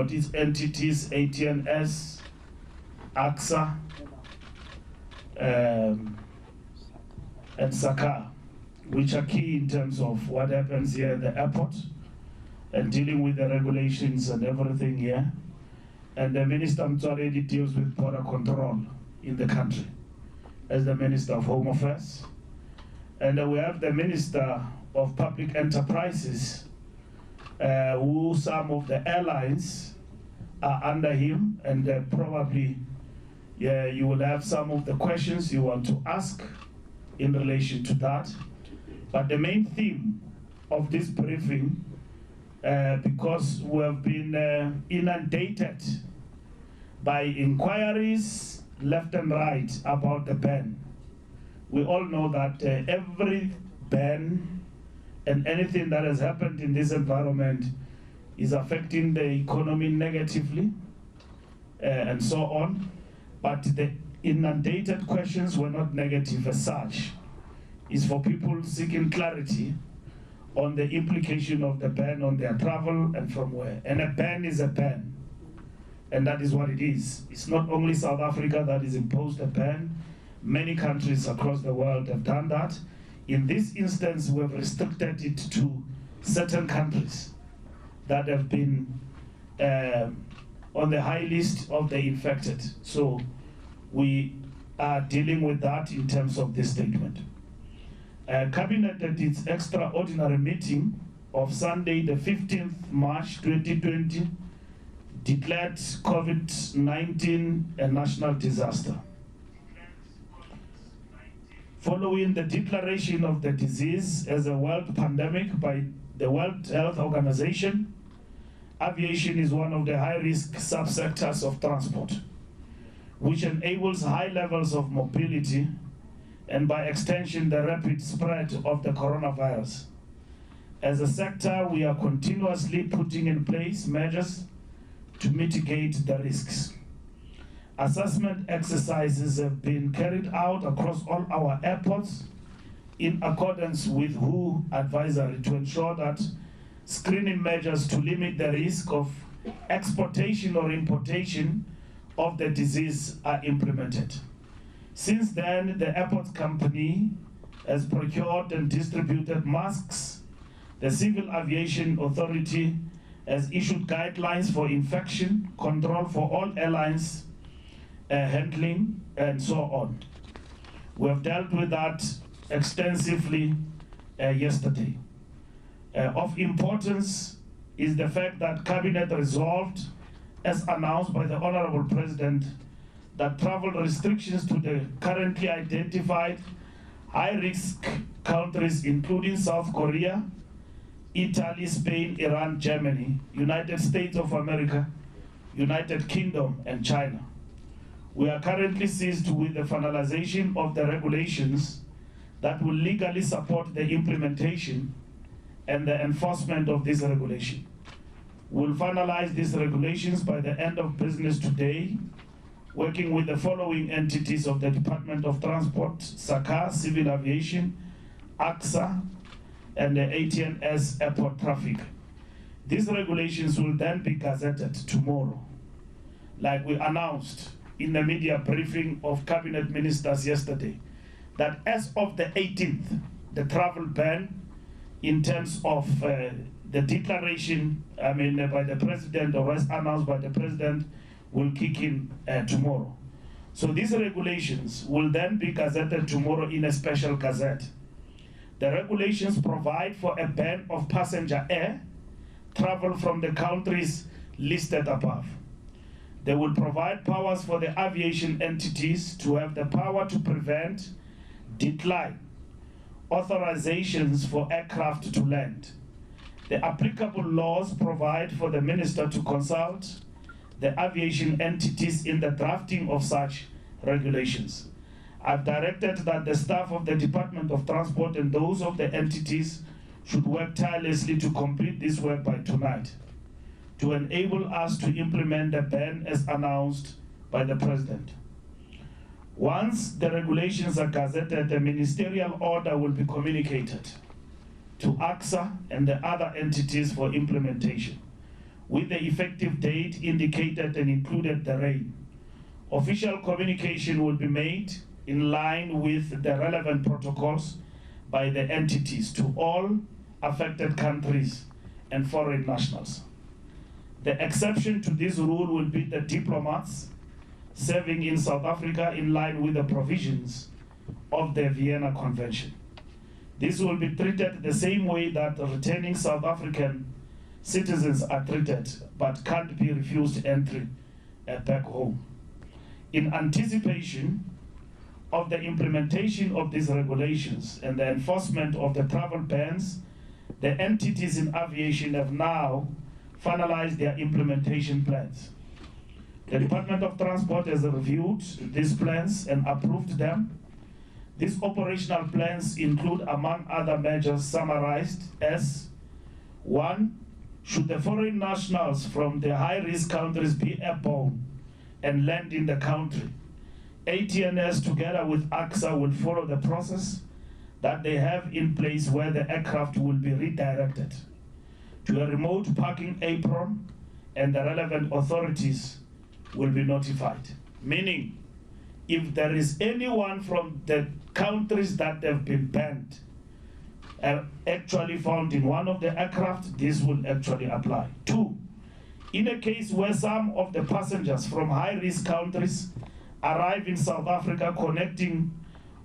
got its entities, ATNS, AXA, and SACA, which are key in terms of what happens here at the airport and dealing with the regulations and everything here. And the Minister already deals with border control in the country as the Minister of Home Affairs. And we have the Minister of Public Enterprises, who some of the airlines are under him, and probably you will have some of the questions you want to ask in relation to that. But the main theme of this briefing, because we have been inundated by inquiries left and right about the ban. We all know that every ban and anything that has happened in this environment is affecting the economy negatively and so on. But the inundated questions were not negative as such. It's for people seeking clarity on the implication of the ban on their travel and from where. And a ban is a ban. And that is what it is. It's not only South Africa that has imposed a ban. Many countries across the world have done that. In this instance, we have restricted it to certain countries that have been on the high list of the infected. So we are dealing with that in terms of this statement. Cabinet at its extraordinary meeting of Sunday, the 15th March 2020, declared COVID-19 a national disaster. Following the declaration of the disease as a world pandemic by the World Health Organization, aviation is one of the high-risk subsectors of transport, which enables high levels of mobility and by extension the rapid spread of the coronavirus. As a sector, we are continuously putting in place measures to mitigate the risks. Assessment exercises have been carried out across all our airports in accordance with WHO advisory to ensure that screening measures to limit the risk of exportation or importation of the disease are implemented. Since then, the airport company has procured and distributed masks. The Civil Aviation Authority has issued guidelines for infection control for all airlines, handling, and so on. We have dealt with that extensively yesterday. Of importance is the fact that Cabinet resolved, as announced by the Honorable President, that travel restrictions to the currently identified high-risk countries, including South Korea, Italy, Spain, Iran, Germany, United States of America, United Kingdom, and China. We are currently seized with the finalization of the regulations that will legally support the implementation and the enforcement of this regulation. We'll finalize these regulations by the end of business today, working with the following entities of the Department of Transport, SACA, Civil Aviation, AXA, and the ATNS Airport Traffic. These regulations will then be gazetted tomorrow, like we announced in the media briefing of Cabinet Ministers yesterday, that as of the 18th, the travel ban in terms of the declaration, by the President, or as announced by the President, will kick in tomorrow. So these regulations will then be gazetted tomorrow in a special gazette. The regulations provide for a ban of passenger air travel from the countries listed above. They will provide powers for the aviation entities to have the power to prevent, decline, authorizations for aircraft to land. The applicable laws provide for the Minister to consult the aviation entities in the drafting of such regulations. I've directed that the staff of the Department of Transport and those of the entities should work tirelessly to complete this work by tonight, to enable us to implement the ban as announced by the President. Once the regulations are gazetted, the ministerial order will be communicated to AXA and the other entities for implementation. with the effective date indicated and included therein. Official communication will be made in line with the relevant protocols by the entities to all affected countries and foreign nationals. The exception to this rule will be the diplomats serving in South Africa in line with the provisions of the Vienna Convention. This will be treated the same way that returning South African citizens are treated, but can't be refused entry back home. In anticipation of the implementation of these regulations and the enforcement of the travel bans, the entities in aviation have now finalized their implementation plans. The Department of Transport has reviewed these plans and approved them. These operational plans include, among other measures, summarized as: 1, should the foreign nationals from the high-risk countries be airborne and land in the country, ATNS together with AXA will follow the process that they have in place, where the aircraft will be redirected to a remote parking apron and the relevant authorities will be notified. Meaning, if there is anyone from the countries that have been banned actually found in one of the aircraft, this will actually apply. 2, in a case where some of the passengers from high-risk countries arrive in South Africa connecting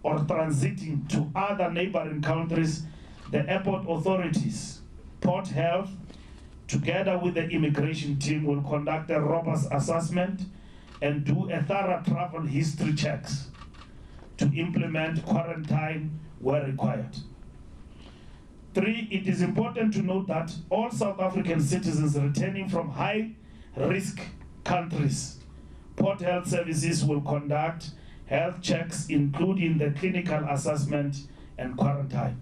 or transiting to other neighboring countries, the airport authorities, Port Health, together with the immigration team, will conduct a robust assessment and do a thorough travel history checks to implement quarantine where required. 3, it is important to note that all South African citizens returning from high-risk countries, Port Health Services will conduct health checks, including the clinical assessment and quarantine.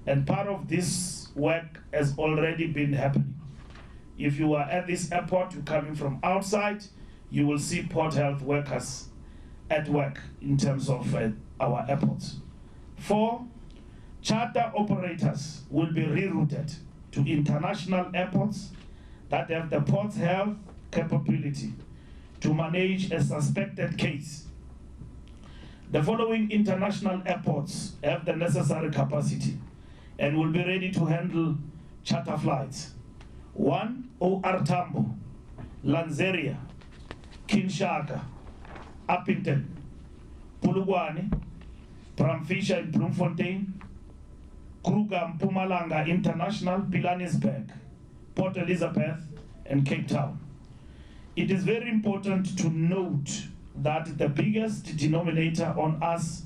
And part of this work has already been happening. If you are at this airport, you're coming from outside, you will see Port Health workers at work in terms of our airports. 4, charter operators will be rerouted to international airports that have the Port Health capability to manage a suspected case. The following international airports have the necessary capacity and will be ready to handle charter flights. 1, OR Tambo, Lanseria, Kinshasa, Upington, Polokwane, Bramfisher in Bloemfontein, Kruger Mpumalanga International, Pilanesberg, Port Elizabeth, and Cape Town. It is very important to note that the biggest denominator on us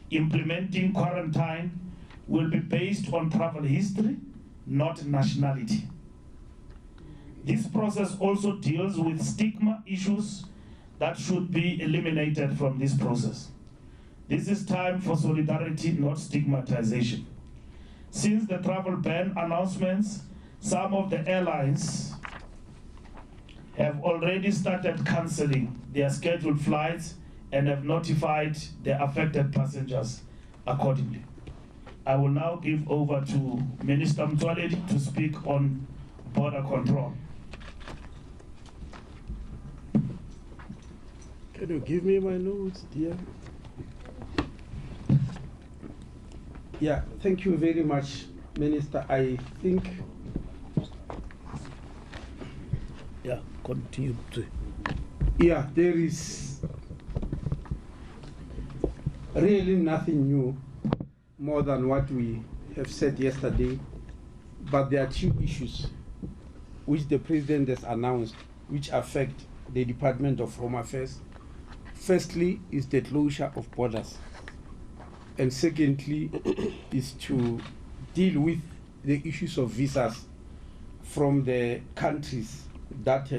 implementing quarantine will be based on travel history, not nationality. This process also deals with stigma issues that should be eliminated from this process. This is time for solidarity, not stigmatization. Since the travel ban announcements, some of the airlines have already started cancelling their scheduled flights and have notified the affected passengers accordingly. I will now give over to Minister Mtsoaledi to speak on border control. Can you give me my notes, dear? Yeah, thank you very much, Minister. I think... Yeah, continue. Yeah, there is really nothing new more than what we have said yesterday, but there are 2 issues which the President has announced which affect the Department of Home Affairs. Firstly is the closure of borders, and secondly is to deal with the issues of visas from the countries that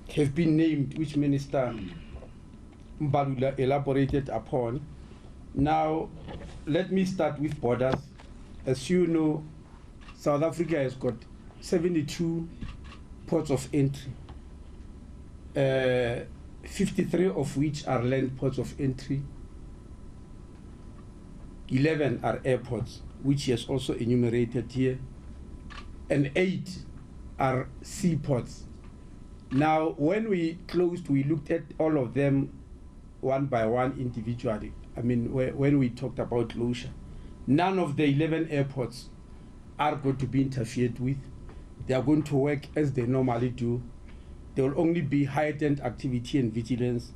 have been named, which Minister Mbalula elaborated upon. Now, let me start with borders. As you know, South Africa has got 72 ports of entry, 53 of which are land ports of entry, 11 are airports, which he has also enumerated here, and 8 are seaports. Now, when we closed, we looked at all of them one by one individually. I mean, when we talked about closure, none of the 11 airports are going to be interfered with. They are going to work as they normally do. There will only be heightened activity and vigilance,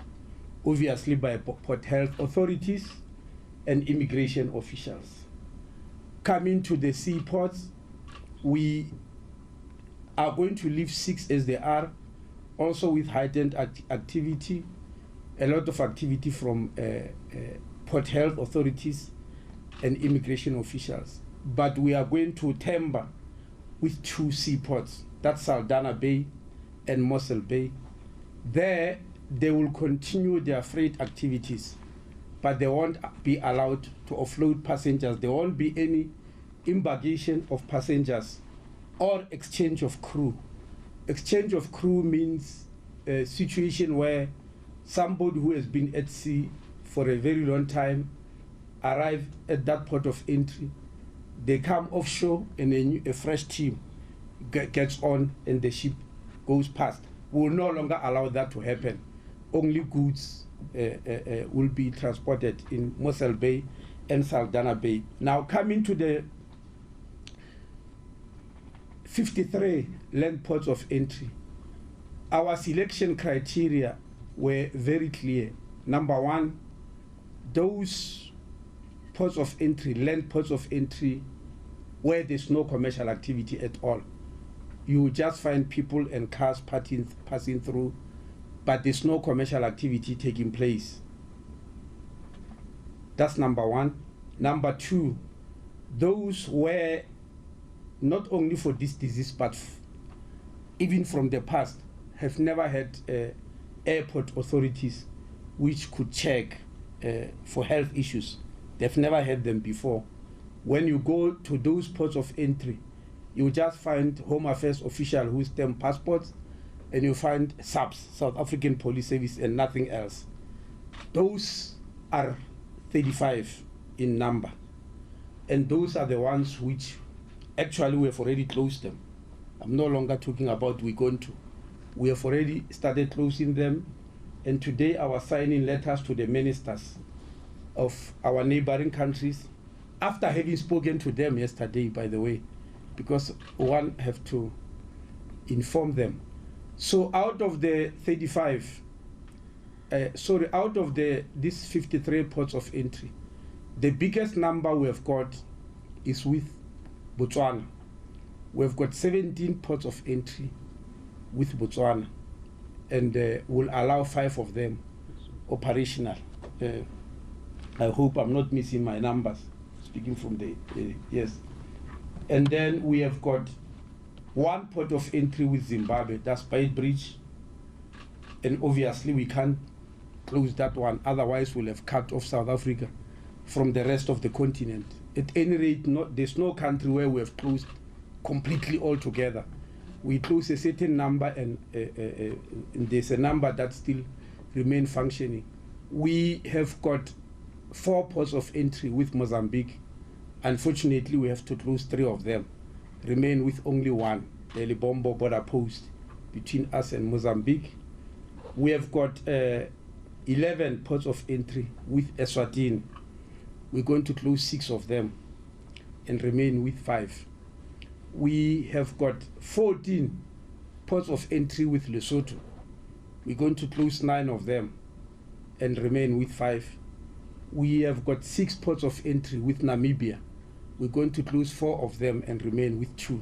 obviously by port health authorities and immigration officials. Coming to the seaports, we are going to leave 6 as they are, also with heightened activity, a lot of activity from port health authorities and immigration officials. But we are going to timber with 2 seaports, that's Saldanha Bay and Mossel Bay. There, they will continue their freight activities, but they won't be allowed to offload passengers. There won't be any embarkation of passengers or exchange of crew. Exchange of crew means a situation where somebody who has been at sea for a very long time arrive at that port of entry. They come offshore and a fresh team gets on and the ship goes past. We will no longer allow that to happen. Only goods will be transported in Mossel Bay and Saldanha Bay. Now, coming to the 53 land ports of entry, our selection criteria were very clear. Number one, those ports of entry, land ports of entry, where there's no commercial activity at all. You will just find people and cars passing through, but there's no commercial activity taking place. That's number one. Number two, those were not only for this disease, but even from the past, have never had airport authorities which could check for health issues. They've never had them before. When you go to those ports of entry, you just find Home Affairs official who stamp passports, and you find SABS, South African Police Service, and nothing else. Those are 35 in number, and those are the ones which actually we have already closed them. I'm no longer talking about we're going to. We have already started closing them, and today our signing letters to the ministers of our neighboring countries, after having spoken to them yesterday, by the way, because one have to inform them. So out of the 35, out of these 53 ports of entry, the biggest number we have got is with Botswana. We've got 17 ports of entry with Botswana, and we'll allow 5 of them operational. I hope I'm not missing my numbers, speaking from the, yes. And then we have got 1 port of entry with Zimbabwe, that's Beitbridge, and obviously we can't close that one, otherwise we'll have cut off South Africa from the rest of the continent. At any rate, there's no country where we have closed completely altogether. We close a certain number, and there's a number that still remain functioning. We have got 4 ports of entry with Mozambique. Unfortunately, we have to close 3 of them, remain with only 1, the Libombo border post between us and Mozambique. We have got 11 ports of entry with Eswatini. We're going to close 6 of them and remain with 5. We have got 14 ports of entry with Lesotho. We're going to close 9 of them and remain with 5. We have got 6 ports of entry with Namibia. We're going to close 4 of them and remain with 2.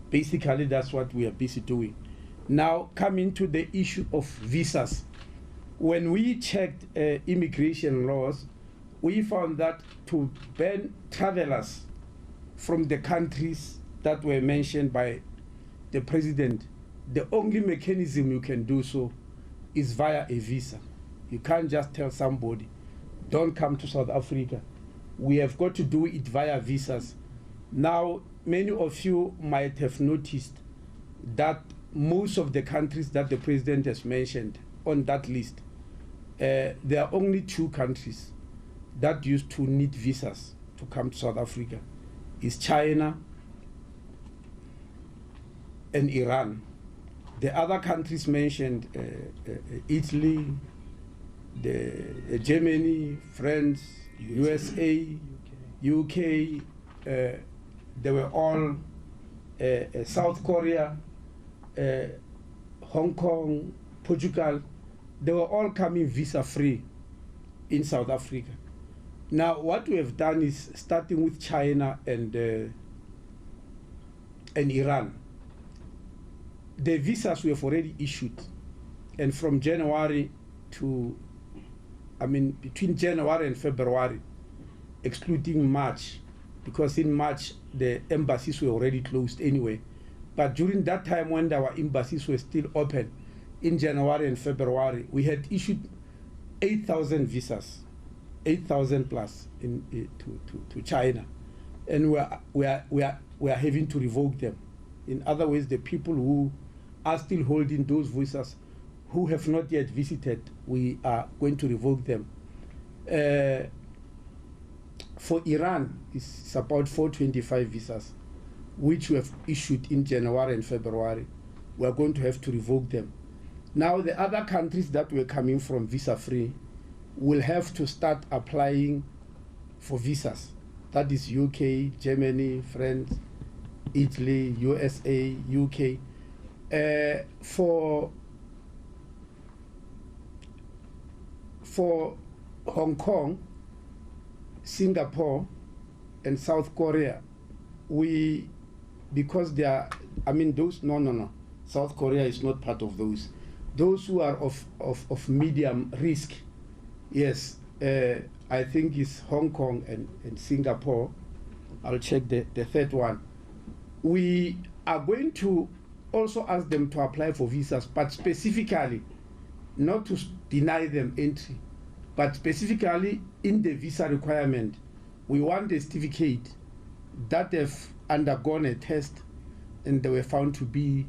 Basically, that's what we are busy doing. Now, coming to the issue of visas. When we checked immigration laws, we found that to ban travelers from the countries that were mentioned by the president, the only mechanism you can do so is via a visa. You can't just tell somebody, don't come to South Africa. We have got to do it via visas. Now, many of you might have noticed that most of the countries that the president has mentioned on that list, there are only 2 countries that used to need visas to come to South Africa. It's China and Iran. The other countries mentioned, Italy, Germany, France, USA, UK, they were all, South Korea, Hong Kong, Portugal, they were all coming visa-free in South Africa. Now, what we have done is, starting with China and Iran, the visas we have already issued, and from January to, between January and February, excluding March, because in March the embassies were already closed anyway. But during that time when our embassies were still open, in January and February, we had issued 8,000 visas, 8,000 plus to China, and we are having to revoke them. In other words, the people who are still holding those visas, who have not yet visited, we are going to revoke them. For Iran, it's about 425 visas, which we have issued in January and February. We are going to have to revoke them. Now, the other countries that were coming from visa-free will have to start applying for visas. That is UK, Germany, France, Italy, USA, UK. For Hong Kong, Singapore, and South Korea, because they are, South Korea is not part of those. Those who are of medium risk, yes, I think it's Hong Kong and Singapore. I'll check the third one. We are going to also ask them to apply for visas, but specifically, not to deny them entry, but specifically in the visa requirement, we want a certificate that they've undergone a test and they were found to be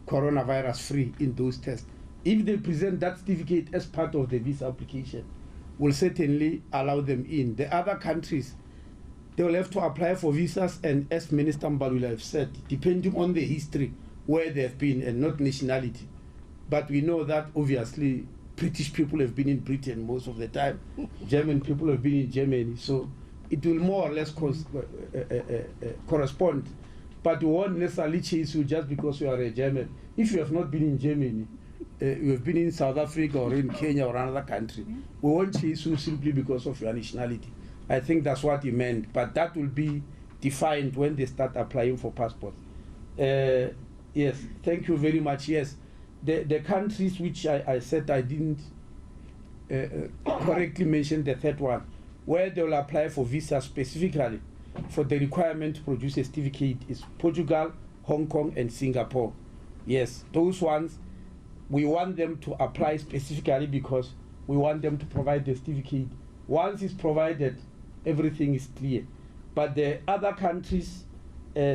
coronavirus free in those tests. If they present that certificate as part of the visa application, we'll certainly allow them in. The other countries, they will have to apply for visas, and as Minister Mbalula have said, depending on the history where they have been and not nationality. But we know that obviously British people have been in Britain most of the time. German people have been in Germany. So it will more or less correspond. But we won't necessarily chase you just because you are a German. If you have not been in Germany, you have been in South Africa or in Kenya or another country, we won't chase you simply because of your nationality. I think that's what he meant. But that will be defined when they start applying for passports. Yes, thank you very much. Yes, the countries which I said I didn't correctly mention the third one, where they will apply for visa specifically for the requirement to produce a certificate, is Portugal, Hong Kong, and Singapore. Yes, those ones, we want them to apply specifically because we want them to provide the certificate. Once it's provided, everything is clear. But the other countries,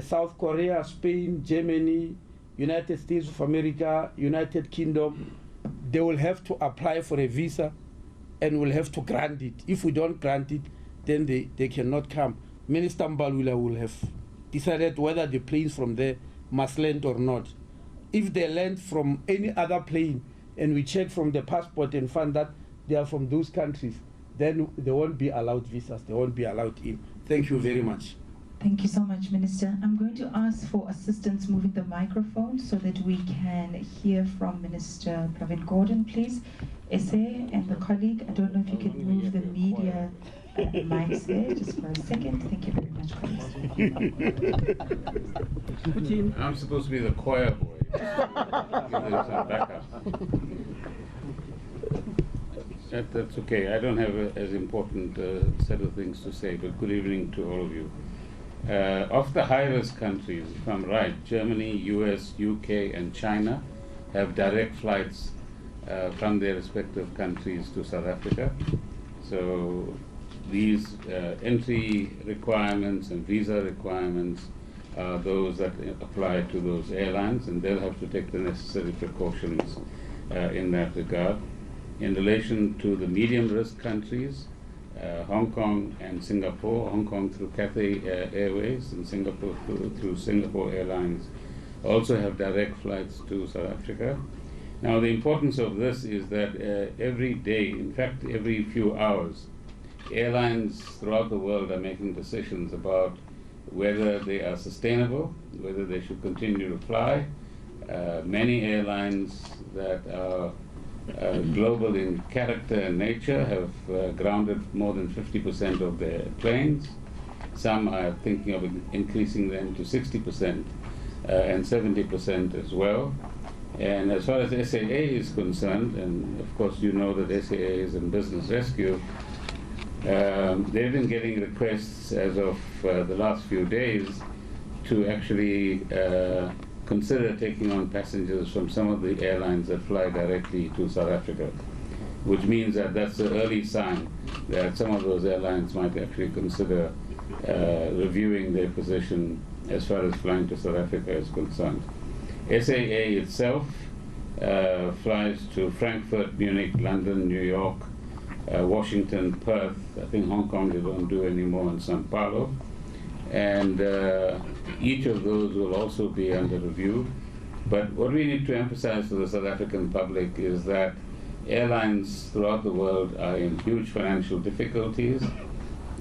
South Korea, Spain, Germany, United States of America, United Kingdom, they will have to apply for a visa and will have to grant it. If we don't grant it, then they cannot come. Minister Mbalula will have decided whether the planes from there must land or not. If they land from any other plane and we check from the passport and find that they are from those countries, then they won't be allowed visas, they won't be allowed in. Thank you very much. Thank you so much, Minister. I'm going to ask for assistance moving the microphone so that we can hear from Minister Pravin Gordhan, please. Essay and the colleague, I don't know if you can move the media mics there just for a second. Thank you very much, colleagues. I'm supposed to be the choir boy. Give them some backup. That's okay. I don't have as important set of things to say, but good evening to all of you. Of the high-risk countries, if I'm right, Germany, US, UK, and China have direct flights from their respective countries to South Africa. So these entry requirements and visa requirements are those that apply to those airlines, and they'll have to take the necessary precautions in that regard. In relation to the medium-risk countries, Hong Kong and Singapore, Hong Kong through Cathay Airways and Singapore through Singapore Airlines, also have direct flights to South Africa. Now, the importance of this is that every day, in fact, every few hours, airlines throughout the world are making decisions about whether they are sustainable, whether they should continue to fly. Many airlines that are global in character and nature have grounded more than 50% of their planes. Some are thinking of increasing them to 60% and 70% as well. And as far as SAA is concerned, and of course you know that SAA is in business rescue, they've been getting requests as of the last few days to actually consider taking on passengers from some of the airlines that fly directly to South Africa, which means that that's an early sign that some of those airlines might actually consider reviewing their position as far as flying to South Africa is concerned. SAA itself flies to Frankfurt, Munich, London, New York, Washington, Perth. I think Hong Kong they don't do anymore, in Sao Paulo. And each of those will also be under review. But what we need to emphasize to the South African public is that airlines throughout the world are in huge financial difficulties.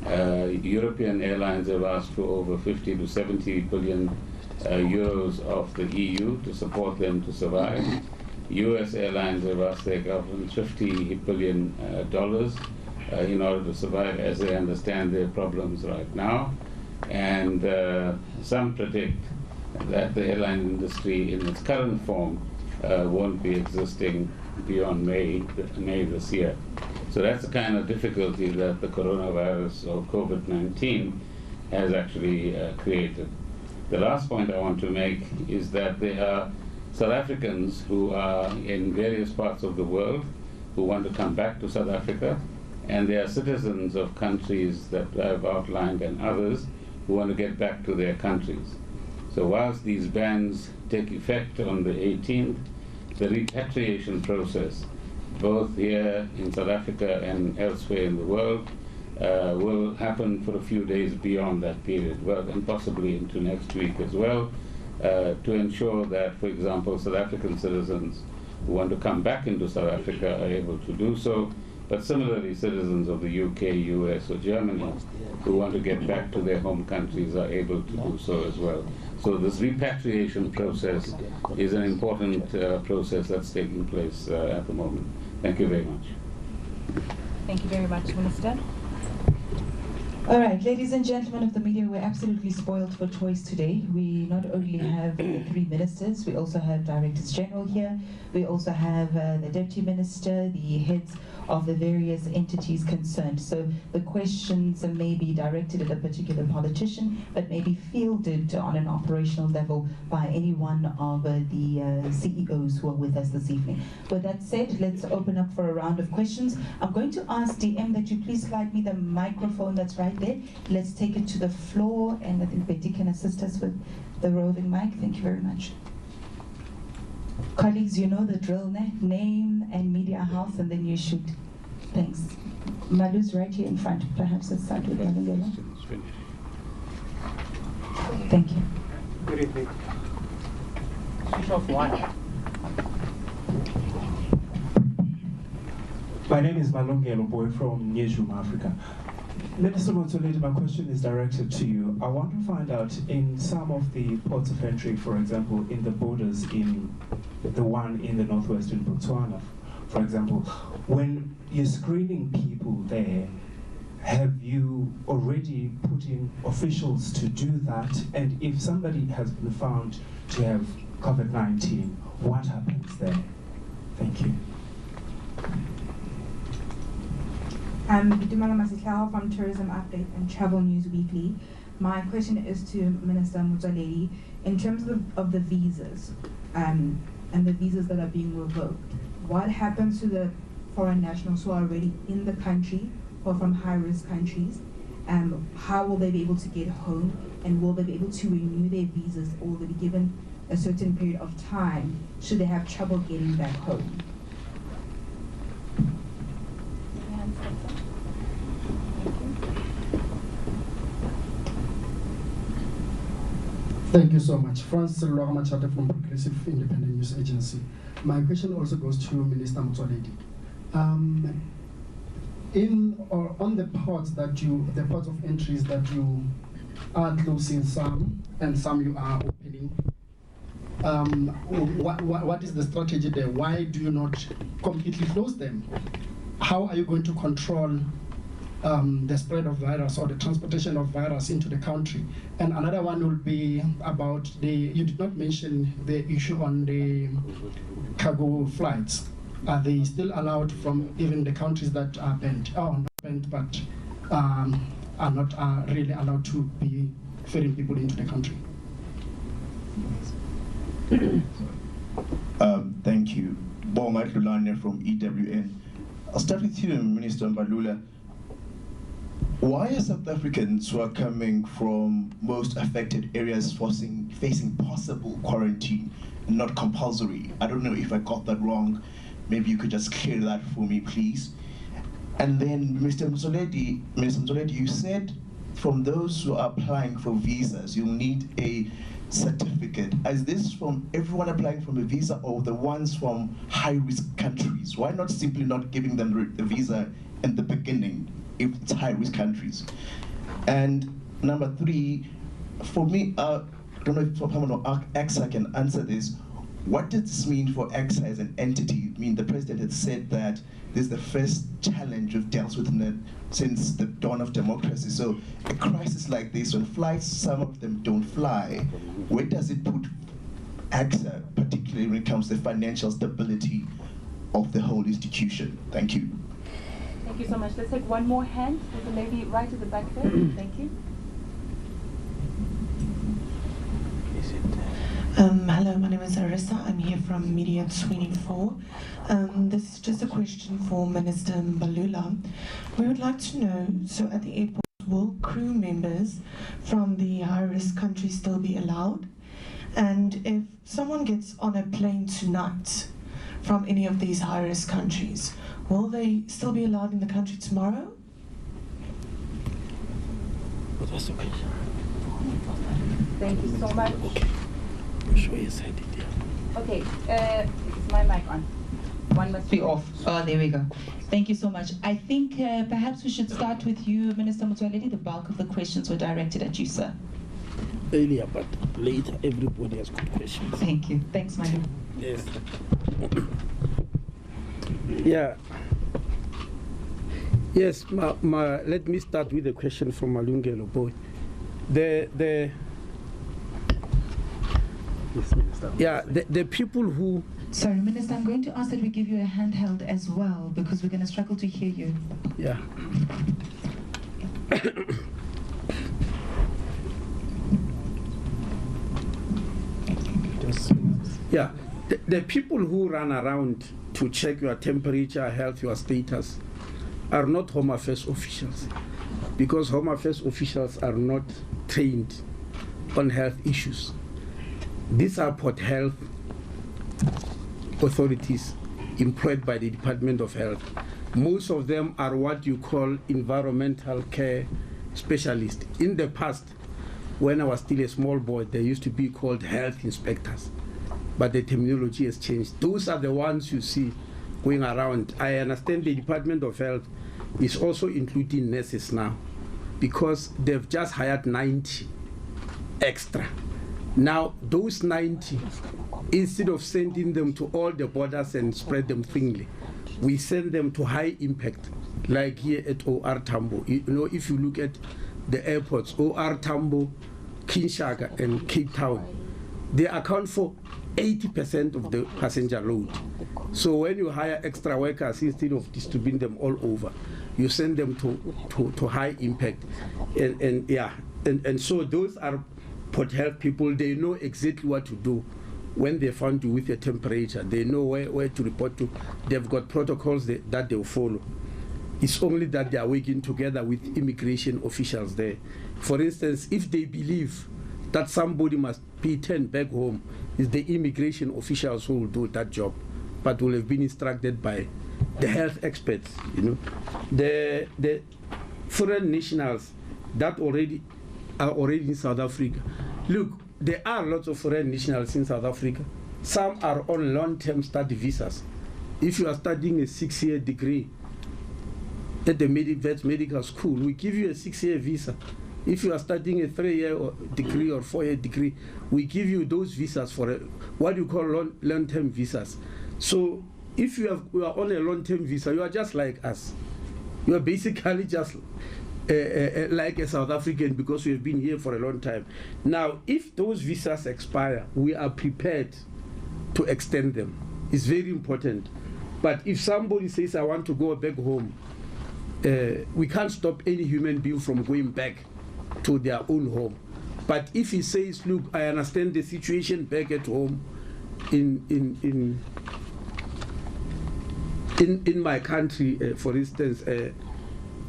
European airlines have asked for over 50 to 70 billion euros of the EU to support them to survive. US airlines have asked their government $50 billion in order to survive as they understand their problems right now. And some predict that the airline industry in its current form won't be existing beyond May this year. So that's the kind of difficulty that the coronavirus or COVID-19 has actually created. The last point I want to make is that there are South Africans who are in various parts of the world who want to come back to South Africa, and they are citizens of countries that I've outlined and others who want to get back to their countries. So whilst these bans take effect on the 18th, the repatriation process, both here in South Africa and elsewhere in the world, will happen for a few days beyond that period, well, and possibly into next week as well, to ensure that, for example, South African citizens who want to come back into South Africa are able to do so, but similarly citizens of the UK, US, or Germany who want to get back to their home countries are able to do so as well. So this repatriation process is an important process that's taking place at the moment. Thank you very much. Thank you very much, Minister. All right, ladies and gentlemen of the media, we're absolutely spoiled for choice today. We not only have the three ministers, we also have Directors General here. We also have the Deputy Minister, the heads of the various entities concerned. So the questions may be directed at a particular politician, but may be fielded on an operational level by any one of the CEOs who are with us this evening. With that said, let's open up for a round of questions. I'm going to ask DM that you please slide me the microphone that's right there. Let's take it to the floor, and I think Betty can assist us with the roving mic. Thank you very much. Colleagues, you know the drill, name and media house, and then you shoot. Thanks. Malu's right here in front. Perhaps let's start with Mbalula. Thank you. Good evening. Switch off one. My name is Malungelo Boy from Newsroom Africa. Minister Motsoaledi, my question is directed to you. I want to find out, in some of the ports of entry, for example, in the borders, in the one in the northwest in Botswana, for example, when you're screening people there, have you already put in officials to do that? And if somebody has been found to have COVID-19, what happens there? Thank you. I'm Dumala Masitlao from Tourism Update and Travel News Weekly. My question is to Minister Motsoaledi. In terms of the visas and the visas that are being revoked, what happens to the foreign nationals who are already in the country or from high-risk countries? How will they be able to get home, and will they be able to renew their visas, or will they be given a certain period of time should they have trouble getting back home? Thank you so much. Francis Machata from Progressive Independent News Agency. My question also goes to Minister Motsoaledi. On the ports the ports of entries that you are closing some and some you are opening, what is the strategy there? Why do you not completely close them? How are you going to control the spread of virus or the transportation of virus into the country? And another one will be about you did not mention the issue on the cargo flights. Are they still allowed from even the countries that are banned, or not banned, but are not really allowed to be ferrying people into the country? Thank you. Bonga Lulane from EWN. I'll start with you, Minister Mbalula. Why are South Africans who are coming from most affected areas facing possible quarantine and not compulsory? I don't know if I got that wrong. Maybe you could just clear that for me, please. And then, Mr. Motsoaledi, you said from those who are applying for visas, you'll need a certificate. Is this from everyone applying for a visa or the ones from high-risk countries? Why not simply not giving them the visa in the beginning if it's high-risk countries? And number three, for me, I don't know if someone or AXA can answer this. What does this mean for AXA as an entity? I mean, the president had said that this is the first challenge we've dealt with since the dawn of democracy. So a crisis like this, when flights, some of them don't fly, where does it put AXA, particularly when it comes to the financial stability of the whole institution? Thank you. Thank you so much. Let's take one more hand. There's a lady right at the back there. Thank you. Hello, my name is Arissa. I'm here from Media 24. This is just a question for Minister Mbalula. We would like to know, so at the airport, will crew members from the high-risk countries still be allowed? And if someone gets on a plane tonight from any of these high-risk countries, will they still be allowed in the country tomorrow? Thank you so much. Okay, is my mic on? One must be off. Oh, there we go. Thank you so much. I think perhaps we should start with you, Minister Motsoaledi. The bulk of the questions were directed at you, sir. Earlier, but later, everybody has good questions. Thank you. Thanks, Manu. Yes. Yeah. Yes, let me start with a question from Malungelo Boy. The people who... Sorry, Minister, I'm going to ask that we give you a handheld as well, because we're going to struggle to hear you. Yeah. Yeah, the people who run around to check your temperature, health, your status, are not Home Affairs officials, because Home Affairs officials are not trained on health issues. These are Port Health authorities employed by the Department of Health. Most of them are what you call environmental care specialists. In the past, when I was still a small boy, they used to be called health inspectors, but the terminology has changed. Those are the ones you see going around. I understand the Department of Health is also including nurses now, because they've just hired 90 extra. Now, those 90, instead of sending them to all the borders and spread them thinly, we send them to high impact, like here at OR Tambo. You know, if you look at the airports, OR Tambo, Kinshasa, and Cape Town, they account for 80% of the passenger load. So when you hire extra workers, instead of distributing them all over, you send them to high impact. And so those are Port Health people. They know exactly what to do when they found you with a temperature. They know where to report to. They've got protocols that they'll follow. It's only that they are working together with immigration officials there. For instance, if they believe that somebody must be turned back home, it's the immigration officials who will do that job, but will have been instructed by the health experts. You know, the foreign nationals that are already in South Africa. Look, there are lots of foreign nationals in South Africa. Some are on long-term study visas. If you are studying a 6-year degree at the medical school, we give you a 6-year visa. If you are studying a 3-year degree or 4-year degree, we give you those visas for what you call long-term visas. So if you are on a long-term visa, you are just like us. You are basically just like a South African because we have been here for a long time. Now, if those visas expire, we are prepared to extend them. It's very important. But if somebody says, I want to go back home, we can't stop any human being from going back to their own home. But if he says, look, I understand the situation back at home in my country, for instance, in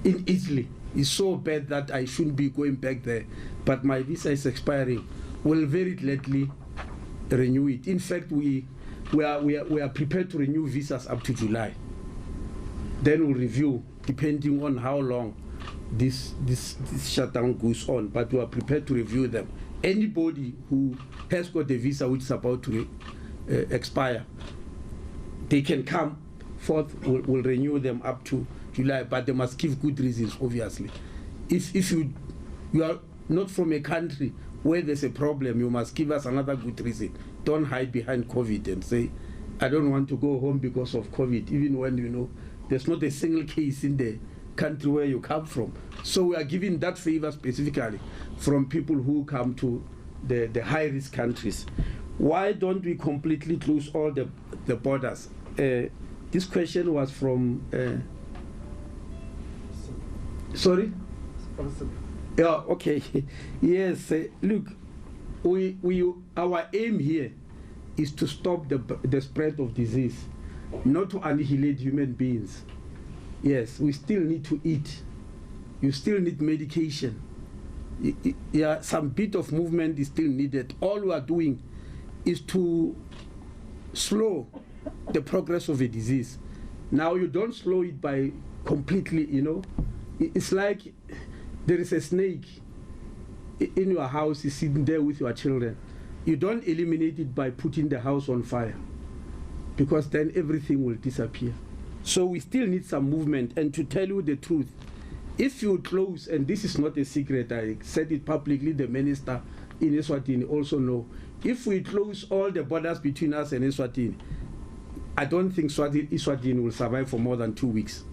Italy, is so bad that I shouldn't be going back there, but my visa is expiring, we'll very gladly renew it. In fact, we are prepared to renew visas up to July. Then we'll review, depending on how long this shutdown goes on, but we are prepared to review them. Anybody who has got a visa which is about to expire, they can come forth, we'll renew them up to July, but they must give good reasons, obviously. If you are not from a country where there's a problem, you must give us another good reason. Don't hide behind COVID and say, I don't want to go home because of COVID, even when you know there's not a single case in the country where you come from. So we are giving that favor specifically from people who come to the high-risk countries. Why don't we completely close all the borders? This question was from... sorry? Yeah, okay. Yes, look, our aim here is to stop the spread of disease, not to annihilate human beings. Yes, we still need to eat. You still need medication. Yeah, some bit of movement is still needed. All we are doing is to slow the progress of a disease. Now, you don't slow it by completely, you know. It's like there is a snake in your house, is sitting there with your children. You don't eliminate it by putting the house on fire, because then everything will disappear. So we still need some movement. And to tell you the truth, if you close, and this is not a secret, I said it publicly, the minister in Eswatini also know, if we close all the borders between us and Eswatini, I don't think Eswatini will survive for more than 2 weeks.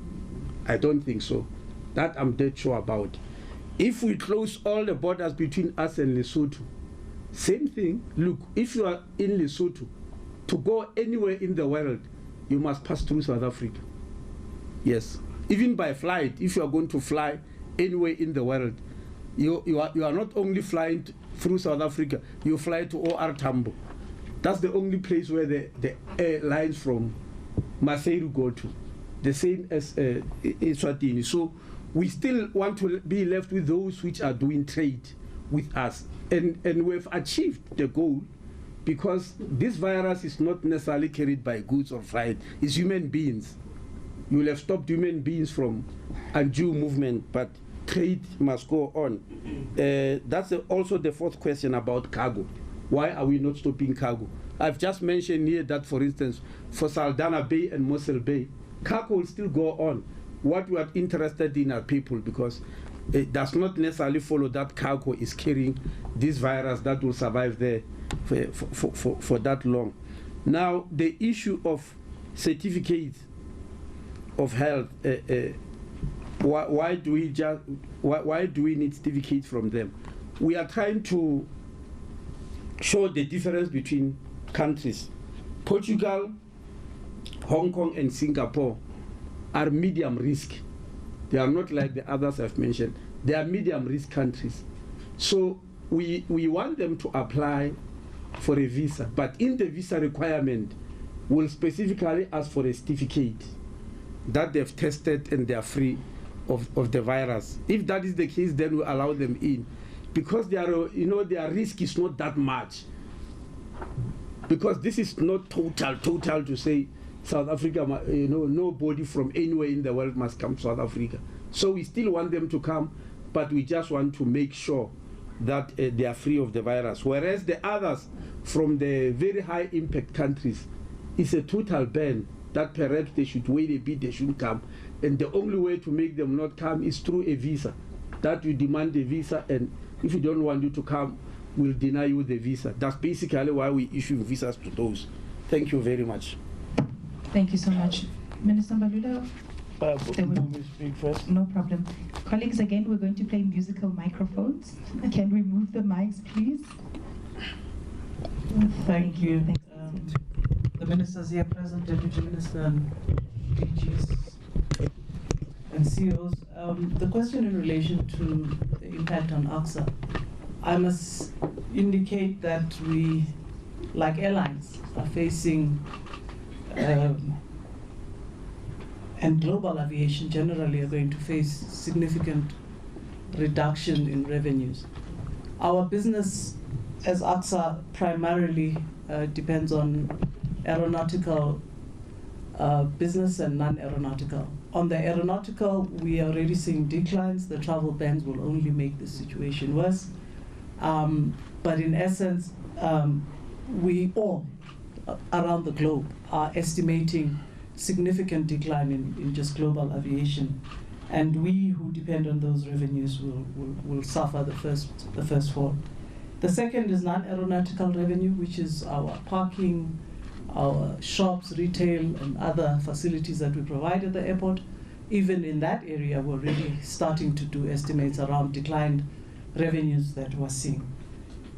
I don't think so. That I'm dead sure about. If we close all the borders between us and Lesotho, same thing. Look, if you are in Lesotho, to go anywhere in the world, you must pass through South Africa. Yes. Even by flight, if you are going to fly anywhere in the world, you are not only flying through South Africa, you fly to OR Tambo. That's the only place where the airlines from Maseru go to. The same as Eswatini. So we still want to be left with those which are doing trade with us. And we've achieved the goal, because this virus is not necessarily carried by goods or freight. It's human beings. You will have stopped human beings from undue movement, but trade must go on. That's also the fourth question about cargo. Why are we not stopping cargo? I've just mentioned here that, for instance, for Saldanha Bay and Mossel Bay, cargo will still go on. What we are interested in are people, because it does not necessarily follow that cargo is carrying this virus that will survive there for that long. Now, the issue of certificates of health, why do we need certificates from them? We are trying to show the difference between countries. Portugal, Hong Kong, and Singapore are medium risk. They are not like the others I've mentioned. They are medium risk countries. So we want them to apply for a visa, but in the visa requirement, we'll specifically ask for a certificate that they've tested and they are free of the virus. If that is the case, then we allow them in, because their risk is not that much. Because this is not total to say South Africa, nobody from anywhere in the world must come to South Africa. So we still want them to come, but we just want to make sure that they are free of the virus. Whereas the others from the very high impact countries, it's a total ban that perhaps they should wait a bit, they shouldn't come. And the only way to make them not come is through a visa, that you demand a visa, and if you don't want you to come, we'll deny you the visa. That's basically why we issue visas to those. Thank you very much. Thank you so much. Minister Mbalula, Speak first. no problem. Colleagues, again, we're going to play musical microphones. Can we move the mics, please? Thank you. The ministers here present, Deputy Minister and DGs and CEOs. The question in relation to the impact on AXA, I must indicate that we, like airlines, are facing, and global aviation generally are going to face significant reduction in revenues. Our business as AXA primarily depends on aeronautical business and non-aeronautical. On the aeronautical, we are already seeing declines. The travel bans will only make the situation worse. But in essence, we all around the globe are estimating significant decline in just global aviation. And we who depend on those revenues will suffer the first fall. The second is non-aeronautical revenue, which is our parking, our shops, retail, and other facilities that we provide at the airport. Even in that area, we're really starting to do estimates around declined revenues that we're seeing.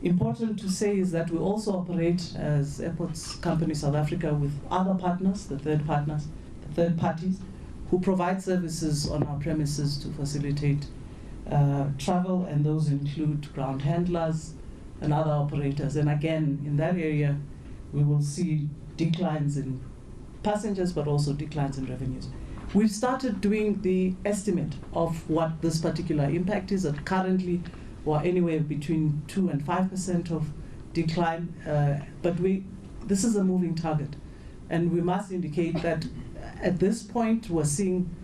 Important to say is that we also operate as Airports Company South Africa with other partners, the third parties, who provide services on our premises to facilitate travel, and those include ground handlers and other operators. And again, in that area, we will see declines in passengers, but also declines in revenues. We've started doing the estimate of what this particular impact is, and currently we're anywhere between 2 and 5% of decline, but this is a moving target. And we must indicate that at this point, we're seeing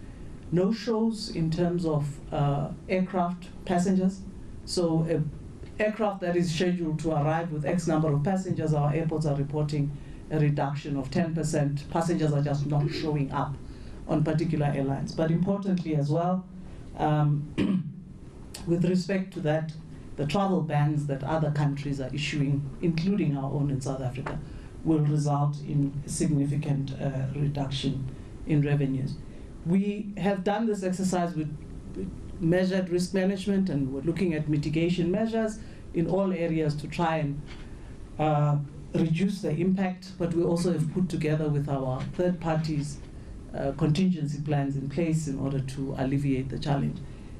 no shows in terms of aircraft passengers. So an aircraft that is scheduled to arrive with X number of passengers, our airports are reporting a reduction of 10%. Passengers are just not showing up on particular airlines. But importantly as well, with respect to that, the travel bans that other countries are issuing, including our own in South Africa, will result in a significant reduction in revenues. We have done this exercise with measured risk management, and we're looking at mitigation measures in all areas to try and reduce the impact, but we also have put together with our third parties contingency plans in place in order to alleviate the challenge.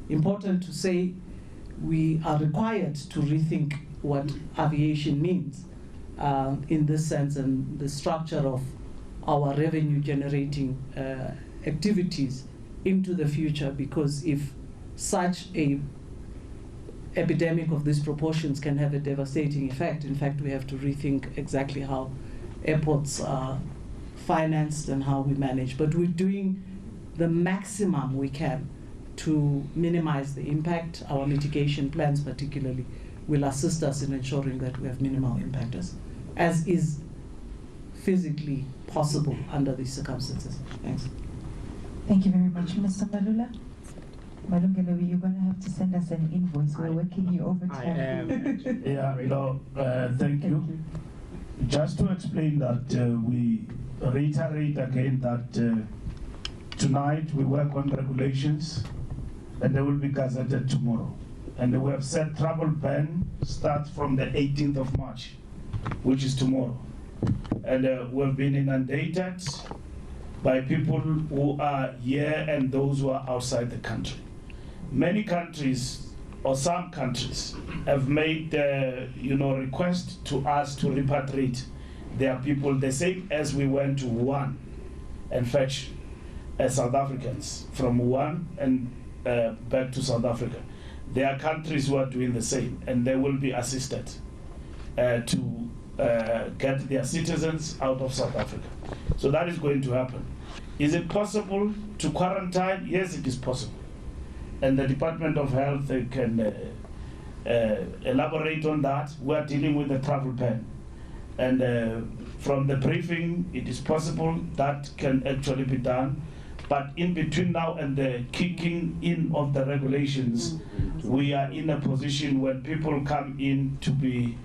Important to say, we are required to rethink what aviation means in this sense, and the structure of our revenue generating activities into the future, because if such a epidemic of these proportions can have a devastating effect, in fact, we have to rethink exactly how airports are financed and how we manage. But we're doing the maximum we can to minimize the impact. Our mitigation plans particularly will assist us in ensuring that we have minimal impact as is physically possible under these circumstances. Thanks. Thank you very much, Mr. Mbalula. Malungelo, you're going to have to send us an invoice. We're working you overtime. I am. Yeah, no, thank you. Just to explain that, we reiterate again that tonight we work on regulations, and they will be gazetted tomorrow. And we have said travel ban starts from the 18th of March, which is tomorrow. And we've been inundated by people who are here and those who are outside the country. Many countries, or some countries, have made request to us to repatriate their people, the same as we went to Wuhan and fetch South Africans from Wuhan and back to South Africa. There are countries who are doing the same, and they will be assisted to get their citizens out of South Africa. So that is going to happen. Is it possible to quarantine? Yes, it is possible. And the Department of Health can elaborate on that. We are dealing with the travel ban. And from the briefing, it is possible that can actually be done. But in between now and the kicking in of the regulations, we are in a position when people come in to be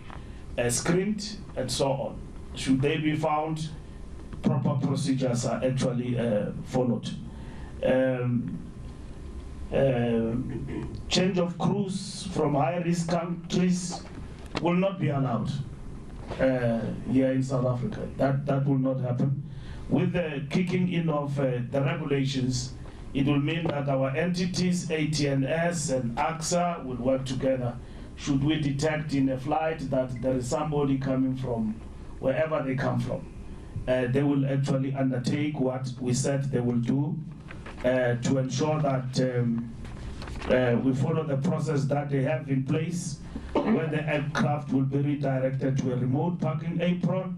screened and so on. Should they be found, proper procedures are actually followed. Change of crews from high-risk countries will not be allowed here in South Africa. That will not happen. With the kicking in of the regulations, it will mean that our entities, ATNS and AXA, will work together. Should we detect in a flight that there is somebody coming from wherever they come from, they will actually undertake what we said they will do to ensure that we follow the process that they have in place, where the aircraft will be redirected to a remote parking apron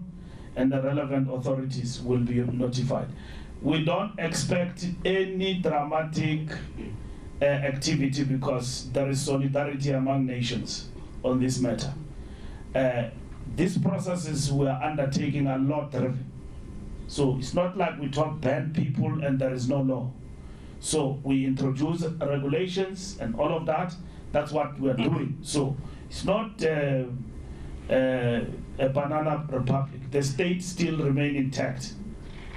and the relevant authorities will be notified. We don't expect any dramatic activity because there is solidarity among nations on this matter. These processes we are undertaking are law driven. So it's not like we talk ban people and there is no law. So we introduce regulations and all of that. That's what we're doing. So it's not a banana republic. The states still remain intact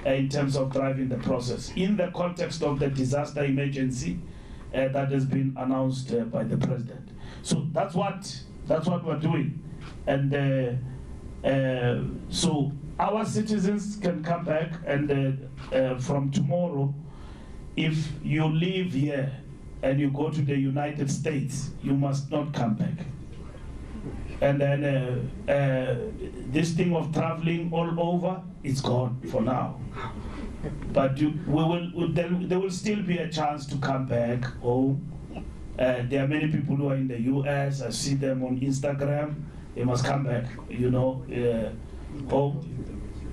in terms of driving the process in the context of the disaster emergency that has been announced by the president. So that's what we're doing. And so our citizens can come back, and from tomorrow, if you live here and you go to the United States, you must not come back. And then this thing of traveling all over is gone for now. But there will still be a chance to come back home. There are many people who are in the US. I see them on Instagram. They must come back, home.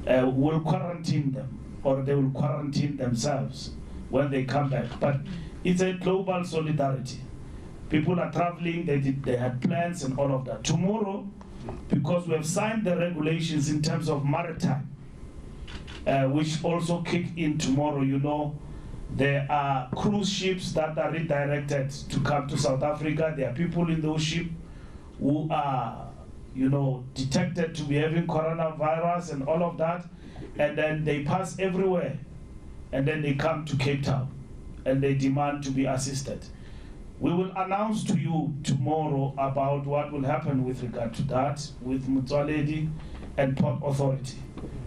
We'll quarantine them, or they will quarantine themselves when they come back. But it's a global solidarity. People are traveling, they had plans and all of that. Tomorrow, because we have signed the regulations in terms of maritime, which also kick in tomorrow, there are cruise ships that are redirected to come to South Africa. There are people in those ships who are, detected to be having coronavirus and all of that, and then they pass everywhere, and then they come to Cape Town, and they demand to be assisted. We will announce to you tomorrow about what will happen with regard to that with Motsoaledi and Port Authority,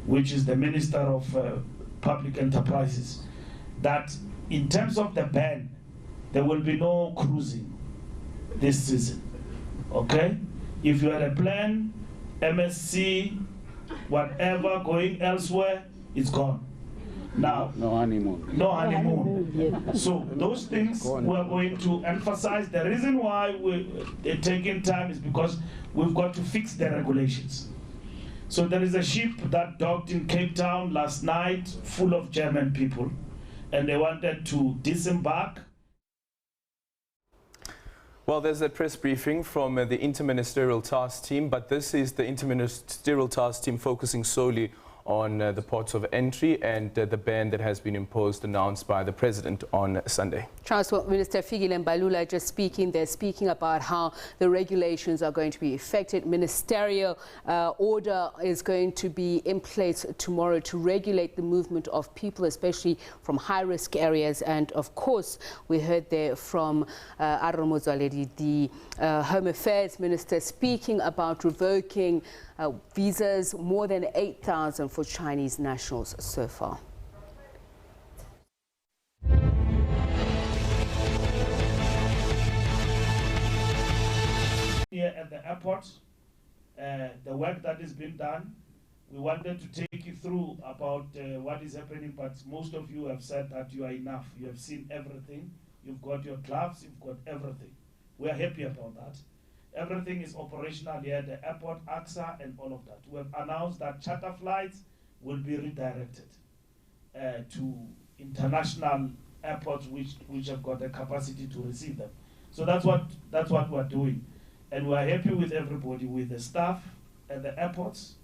which is the Minister of Public Enterprises, that in terms of the ban, there will be no cruising this season, okay? If you had a plan, MSC, whatever, going elsewhere, it's gone. Now, no honeymoon. No honeymoon. So those things we're going to emphasize. The reason why they're taking time is because we've got to fix the regulations. So there is a ship that docked in Cape Town last night full of German people, and they wanted to disembark. Well, there's a press briefing from the inter-ministerial task team, but this is the inter-ministerial task team focusing solely on the ports of entry and the ban that has been imposed, announced by the President on Sunday. Transport Minister Fikile Mbalula just speaking about how the regulations are going to be effected. Ministerial order is going to be in place tomorrow to regulate the movement of people, especially from high-risk areas. And of course, we heard there from Aaron Motsoaledi, the Home Affairs Minister, speaking about revoking visas, more than 8,000 for Chinese nationals so far. Here at the airport, the work that is being done, we wanted to take you through about what is happening, but most of you have said that you are enough. You have seen everything. You've got your gloves, you've got everything. We are happy about that. Everything is operational here, the airport, AXA, and all of that. We have announced that charter flights will be redirected to international airports which have got the capacity to receive them. So that's what we're doing. And we are happy with everybody, with the staff at the airports,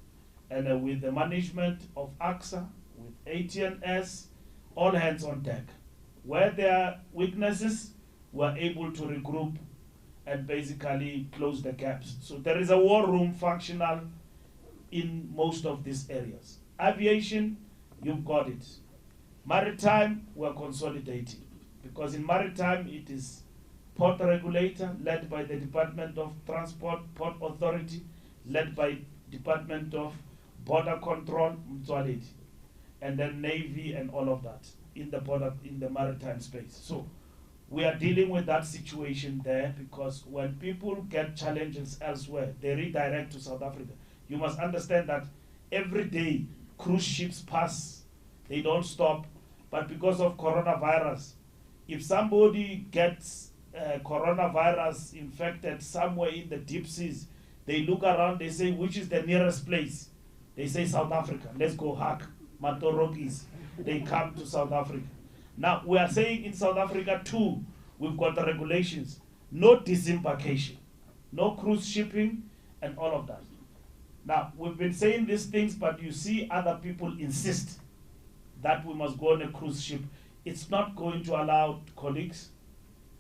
and with the management of AXA, with ATNS, all hands on deck. Where there are weaknesses, we are able to regroup and basically close the gaps. So there is a war room functional in most of these areas. Aviation, you've got it. Maritime, we're consolidating. Because in maritime, it is port regulator, led by the Department of Transport, Port Authority, led by Department of Border Control, Mtswaledi, and then Navy and all of that in the maritime space. So we are dealing with that situation there, because when people get challenges elsewhere, they redirect to South Africa. You must understand that every day cruise ships pass, they don't stop, but because of coronavirus, if somebody gets coronavirus infected somewhere in the deep seas, they look around, they say, which is the nearest place? They say South Africa. Let's go hack Matorokis. They come to South Africa. Now, we are saying in South Africa too, we've got the regulations. No disembarkation, no cruise shipping, and all of that. Now, we've been saying these things, but you see other people insist that we must go on a cruise ship. It's not going to allow colleagues.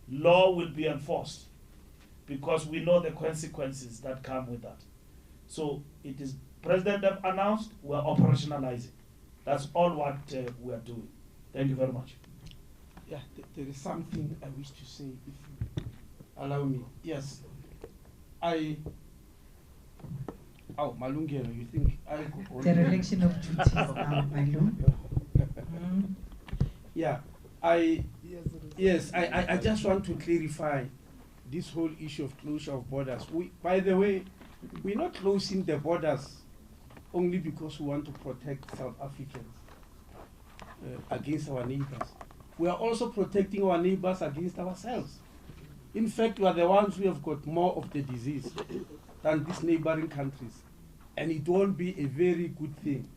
Law will be enforced, because we know the consequences that come with that. So it is President have announced, we're operationalizing. That's all what we are doing. Thank you very much. Yeah, there is something I wish to say, if you allow me. Yes, oh, Malungelo, you think I go on? The election of duties now, Malung. Yeah, I just want to clarify this whole issue of closure of borders. By the way, we're not closing the borders only because we want to protect South Africans against our neighbors. We are also protecting our neighbors against ourselves. In fact, we are the ones who have got more of the disease than these neighboring countries. And it won't be a very good thing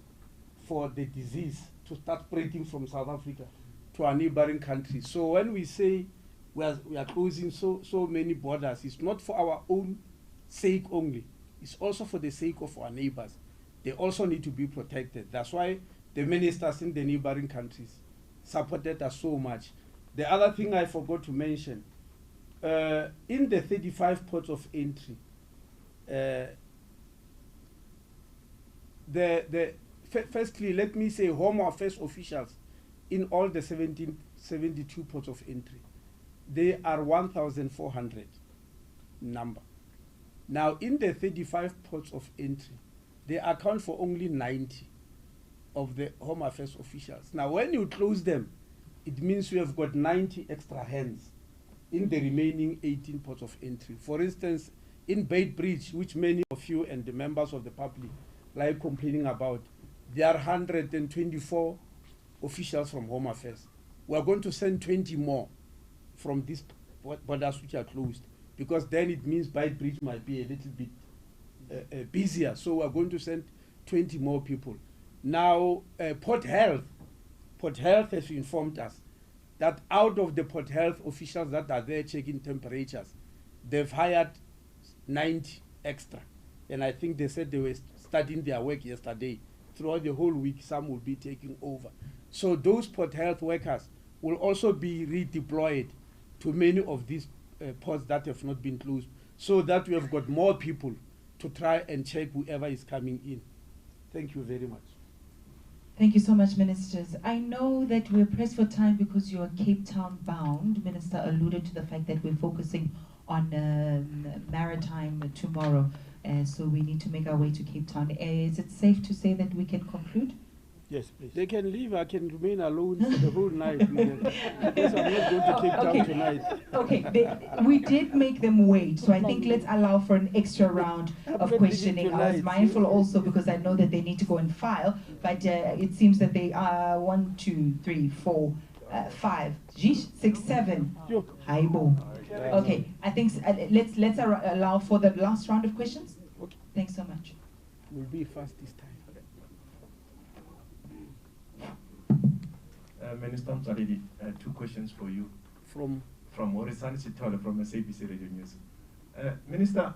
for the disease to start spreading from South Africa to our neighboring countries. So when we say we are closing so many borders, it's not for our own sake only. It's also for the sake of our neighbors. They also need to be protected. That's why the ministers in the neighboring countries supported us so much. The other thing I forgot to mention, in the 35 ports of entry, firstly, let me say Home Affairs officials in all the 72 ports of entry, they are 1,400 number. Now, in the 35 ports of entry, they account for only 90 of the Home Affairs officials. Now, when you close them, it means you have got 90 extra hands in the remaining 18 ports of entry. For instance, in Beitbridge, which many of you and the members of the public like complaining about, there are 124 officials from Home Affairs. We are going to send 20 more from these borders which are closed, because then it means Beitbridge might be a little bit busier. So we are going to send 20 more people. Now, Port Health has informed us that out of the Port Health officials that are there checking temperatures, they've hired 90 extra. And I think they said they were starting their work yesterday. Throughout the whole week, some will be taking over. So those Port Health workers will also be redeployed to many of these ports that have not been closed, so that we have got more people to try and check whoever is coming in. Thank you very much. Thank you so much, ministers. I know that we're pressed for time because you're Cape Town bound. Minister alluded to the fact that we're focusing on maritime tomorrow, so we need to make our way to Cape Town. Is it safe to say that we can conclude? Yes, please. They can leave. I can remain alone for the whole night. Because I'm not going to Cape Town tonight. Okay, we did make them wait, so I think let's allow for an extra round of questioning. I was mindful also because I know that they need to go and file, but it seems that they are 1, 2, 3, 4, 5, 6, 7. Haibo. Okay, I think let's allow for the last round of questions. Okay. Thanks so much. We'll be fast this time. Minister Mtswaledi, 2 questions for you. From Morisani Sitole from SABC Radio News. Minister,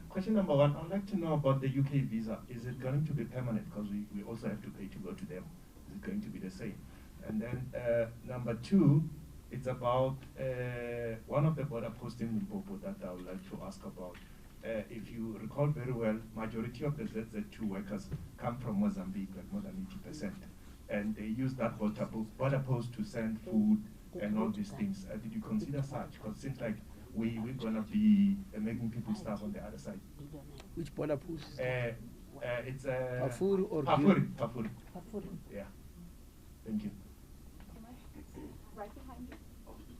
question number one, I'd like to know about the UK visa. Is it going to be permanent? Because we also have to pay to go to them. Is it going to be the same? And then number two, it's about one of the border posts in Limpopo that I would like to ask about. If you recall very well, majority of the ZZ2 workers come from Mozambique, like more than 80%. And they use that border post to send food and all these things. Did you consider such? Because it seems like we're going to be making people starve on the other side. Which border post? It's Pafuri or Pafuri. Yeah. Thank you. Right behind you.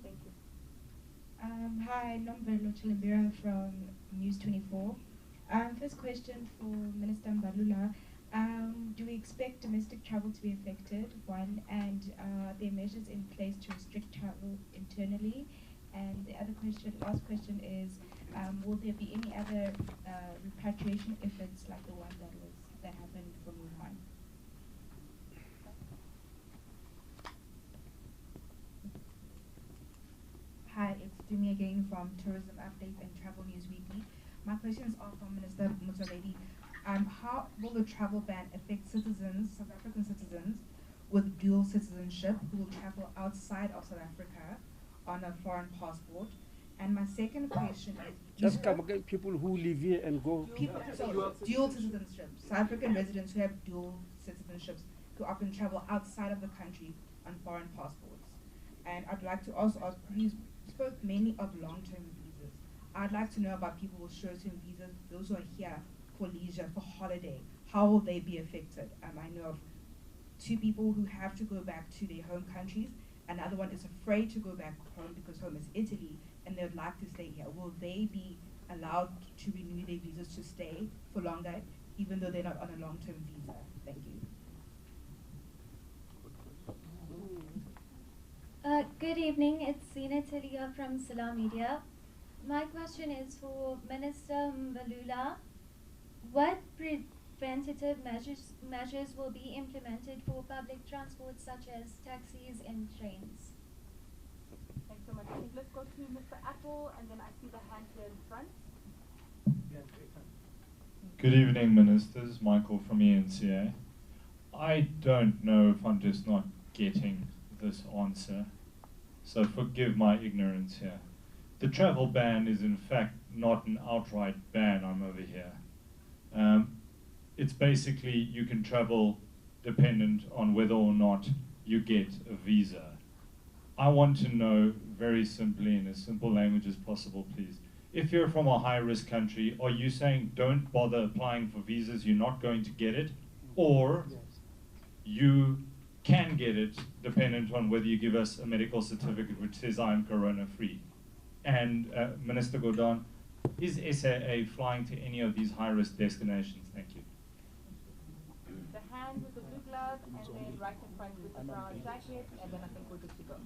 Thank you. Hi, Nombelo Chilibira from News 24. First question for Minister Mbalula. Do we expect domestic travel to be affected? One, and are there measures in place to restrict travel internally? And the other question, last question is, will there be any other repatriation efforts like the one that happened from Wuhan? Hi, it's Dumi again from Tourism Update and Travel News Weekly. My questions are from Minister Motsoaledi. How will the travel ban affect citizens, South African citizens, with dual citizenship who will travel outside of South Africa on a foreign passport? And my second question is... Just come again, people who live here and go... Dual citizenship. South African residents who have dual citizenships who often travel outside of the country on foreign passports. And I'd like to also ask, you spoke mainly of long-term visas. I'd like to know about people with short-term visas, those who are here for leisure, for holiday. How will they be affected? I know of 2 people who have to go back to their home countries. Another one is afraid to go back home because home is Italy and they would like to stay here. Will they be allowed to renew their visas to stay for longer, even though they're not on a long-term visa? Thank you. Good evening, it's Zina Talia from Salam Media. My question is for Minister Mbalula. What preventative measures will be implemented for public transport such as taxis and trains? Thanks so much. I think let's go to Mr. Apple and then I see the hand here in front. Good evening, Ministers. Michael from ENCA. I don't know if I'm just not getting this answer, so forgive my ignorance here. The travel ban is in fact not an outright ban. I'm over here. It's basically you can travel dependent on whether or not you get a visa. I want to know very simply, in as simple language as possible, please. If you're from a high-risk country, are you saying don't bother applying for visas, you're not going to get it? Or you can get it dependent on whether you give us a medical certificate which says I'm corona-free? And Minister Gordon, is SAA flying to any of these high-risk destinations? Thank you. The hand with the blue glove, and then right in front with the brown jacket, and then I think we're good to go.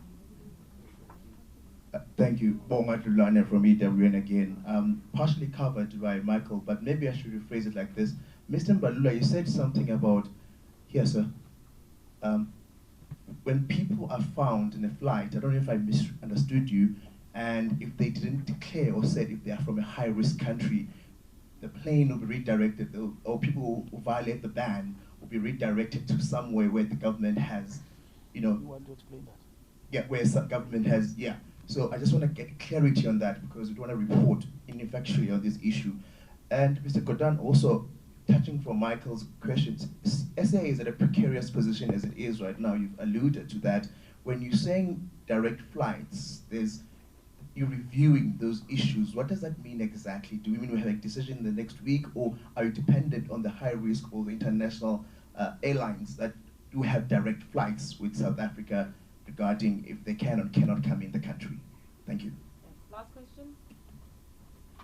Thank you. Bonga Lulane from EWN again. Partially covered by Michael, but maybe I should rephrase it like this. Mr. Mbalula, you said something about, here, sir. When people are found in a flight, I don't know if I misunderstood you, and if they didn't declare or said if they are from a high-risk country, the plane will be redirected, or people who violate the ban will be redirected to somewhere where the government has, you know... You want to explain that? Yeah, where some government has, yeah. So I just want to get clarity on that because we want to report ineffectually on this issue. And Mr. Gordon, also touching from Michael's questions, SA is at a precarious position as it is right now. You've alluded to that. When you're saying direct flights, you're reviewing those issues. What does that mean exactly? Do we mean we have a decision in the next week, or are you dependent on the high risk or the international airlines that do have direct flights with South Africa regarding if they can or cannot come in the country? Thank you. Last question.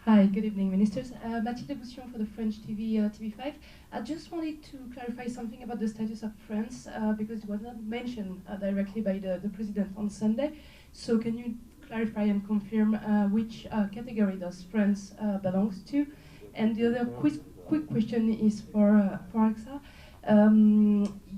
Hi, good evening, Ministers. Mathilde Boussion for the French TV5. I just wanted to clarify something about the status of France because it was not mentioned directly by the President on Sunday. So can you clarify and confirm which category does France belongs to? And the other quick question is for AXA.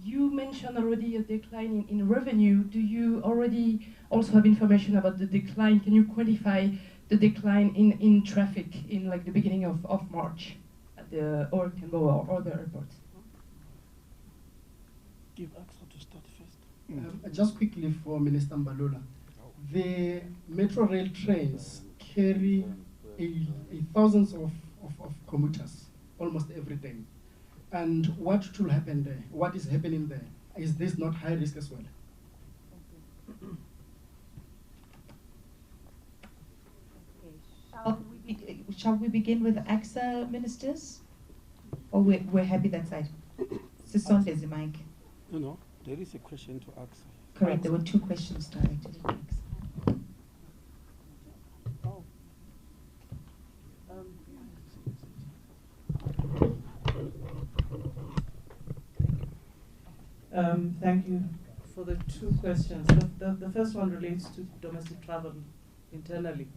You mentioned already a decline in revenue. Do you already also have information about the decline? Can you quantify the decline in traffic in like the beginning of March at the or Cambodia or other airports? Give AXA to start first. Just quickly for Minister Mbalula, the metro rail trains carry thousands of commuters almost every day. And what will happen there? What is happening there? Is this not high risk as well? Shall we begin with AXA ministers? Or we're happy that side? Sisonde is the mic. No, there is a question to AXA. Correct, there were two questions directed at AXA. Thank you for the two questions. The first one relates to domestic travel internally.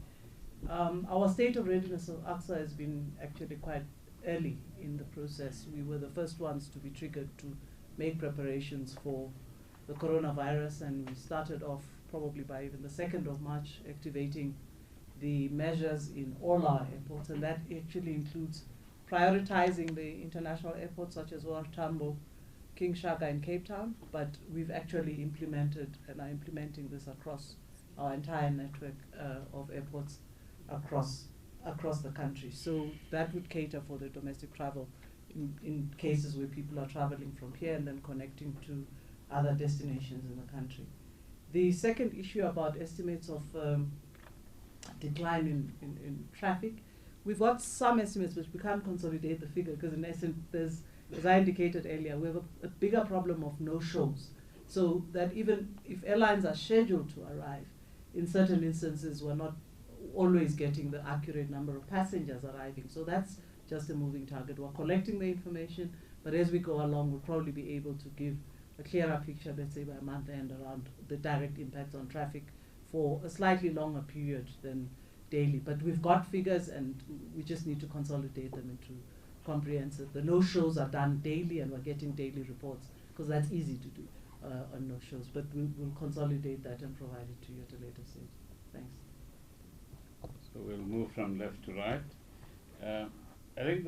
Our state of readiness of AXA has been actually quite early in the process. We were the first ones to be triggered to make preparations for the coronavirus, and we started off probably by even the 2nd of March activating the measures in all our airports, and that actually includes prioritizing the international airports such as OR Tambo, King Shaka and Cape Town, but we've actually implemented and are implementing this across our entire network of airports across the country. So that would cater for the domestic travel in cases where people are traveling from here and then connecting to other destinations in the country. The second issue about estimates of decline in traffic, we've got some estimates which we can't consolidate the figure because in essence there's, as I indicated earlier, we have a bigger problem of no-shows. So that even if airlines are scheduled to arrive, in certain instances we're not always getting the accurate number of passengers arriving. So that's just a moving target. We're collecting the information, but as we go along, we'll probably be able to give a clearer picture, let's say by month end, around the direct impact on traffic for a slightly longer period than daily. But we've got figures and we just need to consolidate them into comprehensive. The no-shows are done daily and we're getting daily reports because that's easy to do on no-shows. But we'll consolidate that and provide it to you at a later stage. Thanks. So we'll move from left to right. I think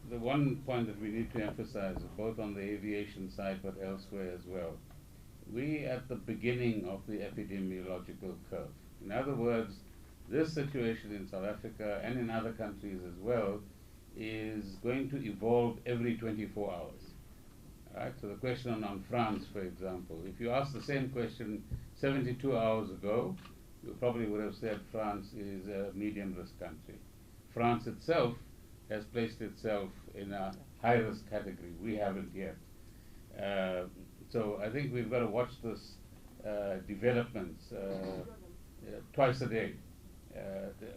the one point that we need to emphasize, both on the aviation side but elsewhere as well, we at the beginning of the epidemiological curve. In other words, this situation in South Africa and in other countries as well is going to evolve every 24 hours. Right? So the question on France, for example, if you ask the same question 72 hours ago, you probably would have said France is a medium risk country. France itself has placed itself in a high risk category. We haven't yet. So I think we've got to watch this developments twice a day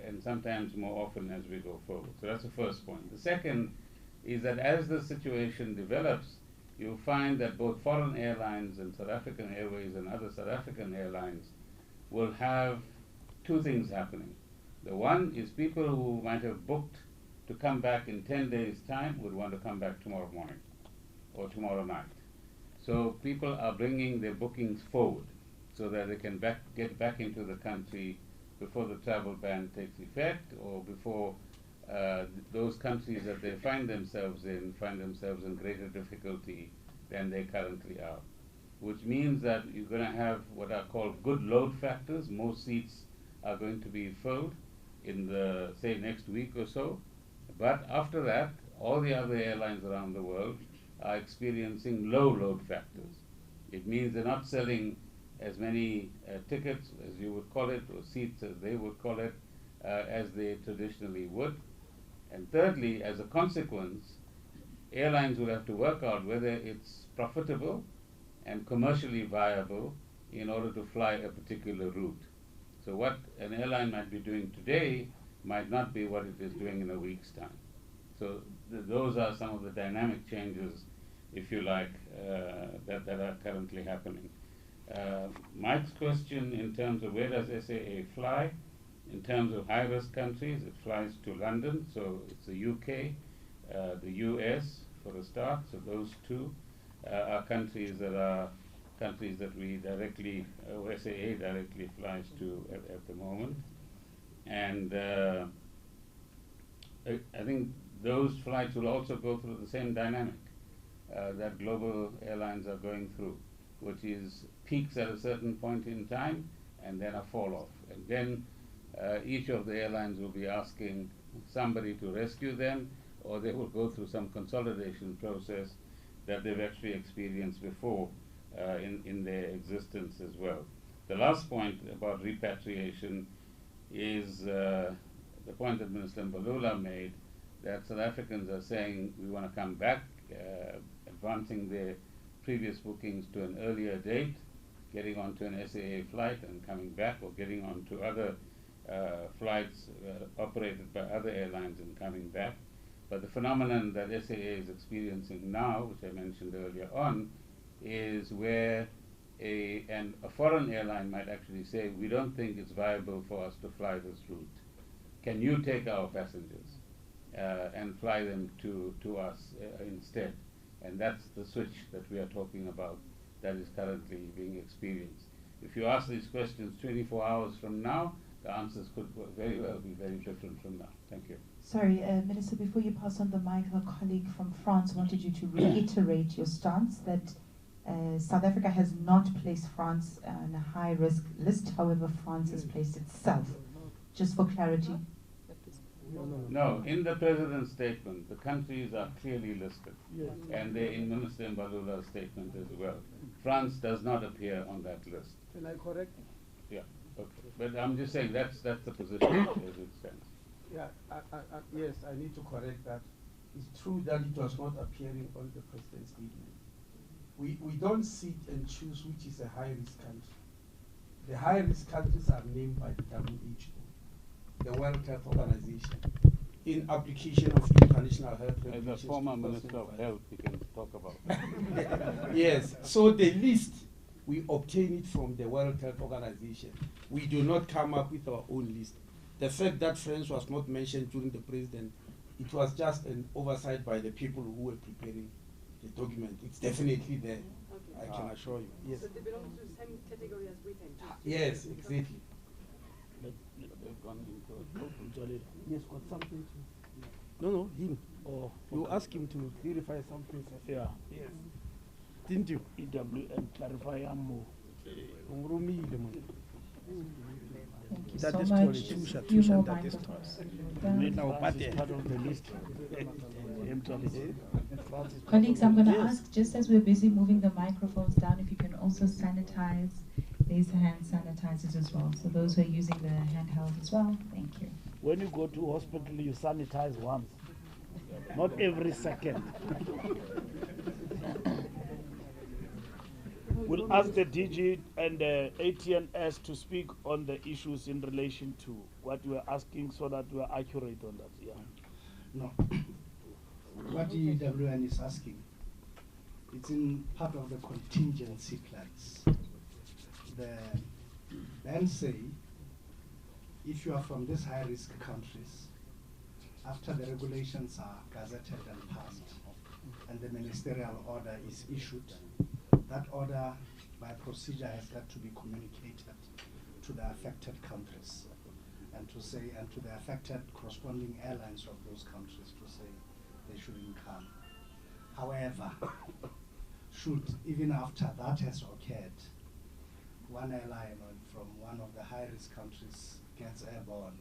and sometimes more often as we go forward. So that's the first point. The second is that as the situation develops, you'll find that both foreign airlines and South African Airways and other South African airlines will have two things happening. The one is people who might have booked to come back in 10 days' time would want to come back tomorrow morning or tomorrow night. So people are bringing their bookings forward so that they can get back into the country before the travel ban takes effect or before those countries that they find themselves in greater difficulty than they currently are. Which means that you're going to have what are called good load factors. Most seats are going to be filled in the, say, next week or so. But after that, all the other airlines around the world are experiencing low load factors. It means they're not selling as many tickets, as you would call it, or seats as they would call it, as they traditionally would. And thirdly, as a consequence, airlines will have to work out whether it's profitable and commercially viable in order to fly a particular route. So what an airline might be doing today might not be what it is doing in a week's time. So those are some of the dynamic changes, if you like, that are currently happening. Mike's question in terms of where does SAA fly? In terms of high-risk countries, it flies to London, so it's the UK, the US for a start, so those two are countries that we directly, or SAA directly flies to at the moment. And I think those flights will also go through the same dynamic that global airlines are going through, which is peaks at a certain point in time and then a fall off. And then each of the airlines will be asking somebody to rescue them, or they will go through some consolidation process that they've actually experienced before in their existence as well. The last point about repatriation is the point that Minister Mbalula made, that South Africans are saying we want to come back, advancing their previous bookings to an earlier date, getting onto an SAA flight and coming back, or getting onto other flights operated by other airlines and coming back. But the phenomenon that SAA is experiencing now, which I mentioned earlier on, is where a foreign airline might actually say, we don't think it's viable for us to fly this route. Can you take our passengers and fly them to us instead? And that's the switch that we are talking about that is currently being experienced. If you ask these questions 24 hours from now, the answers could very well be very different from now. Thank you. Sorry, Minister, before you pass on the mic, a colleague from France wanted you to reiterate your stance that South Africa has not placed France on a high-risk list. However, France has placed itself. Just for clarity. No, in the President's statement, the countries are clearly listed. Yes. And they're in Minister Mbalula's statement as well. France does not appear on that list. Can I correct? Yeah, okay. But I'm just saying that's the position as it stands. Yeah, yes, I need to correct that. It's true that it was not appearing on the President's statement. We don't sit and choose which is a high-risk country. The high-risk countries are named by the WHO, the World Health Organization, in application of international health regulations. As a former Minister of Health, you can talk about that. Yes, so the list, we obtain it from the World Health Organization. We do not come up with our own list. The fact that France was not mentioned during the President, it was just an oversight by the people who were preparing the document. It's definitely there, okay. I can assure you. Yes. So they belong to the same category as Britain? Yes, exactly. Yes, got something to... No, him. Oh, you ask him to clarify something. Yeah. Yes. Didn't you? EWN clarify more. Thank you that so is much. Few more microphones. Part of the list. Colleagues, I'm going to ask, just as we're busy moving the microphones down, if you can also sanitize. There's hand sanitizers as well. So those who are using the handheld as well, thank you. When you go to hospital, you sanitize once, not every second. We'll ask the DG and the ATNS to speak on the issues in relation to what you are asking so that we are accurate on that. Yeah. No. What the EWN is asking, it's in part of the contingency plans. The then say, if you are from these high-risk countries, after the regulations are gazetted and passed, and the ministerial order is issued, that order by procedure has got to be communicated to the affected countries and to the affected corresponding airlines of those countries to say they shouldn't come. However, should, even after that has occurred, one airline from one of the high-risk countries gets airborne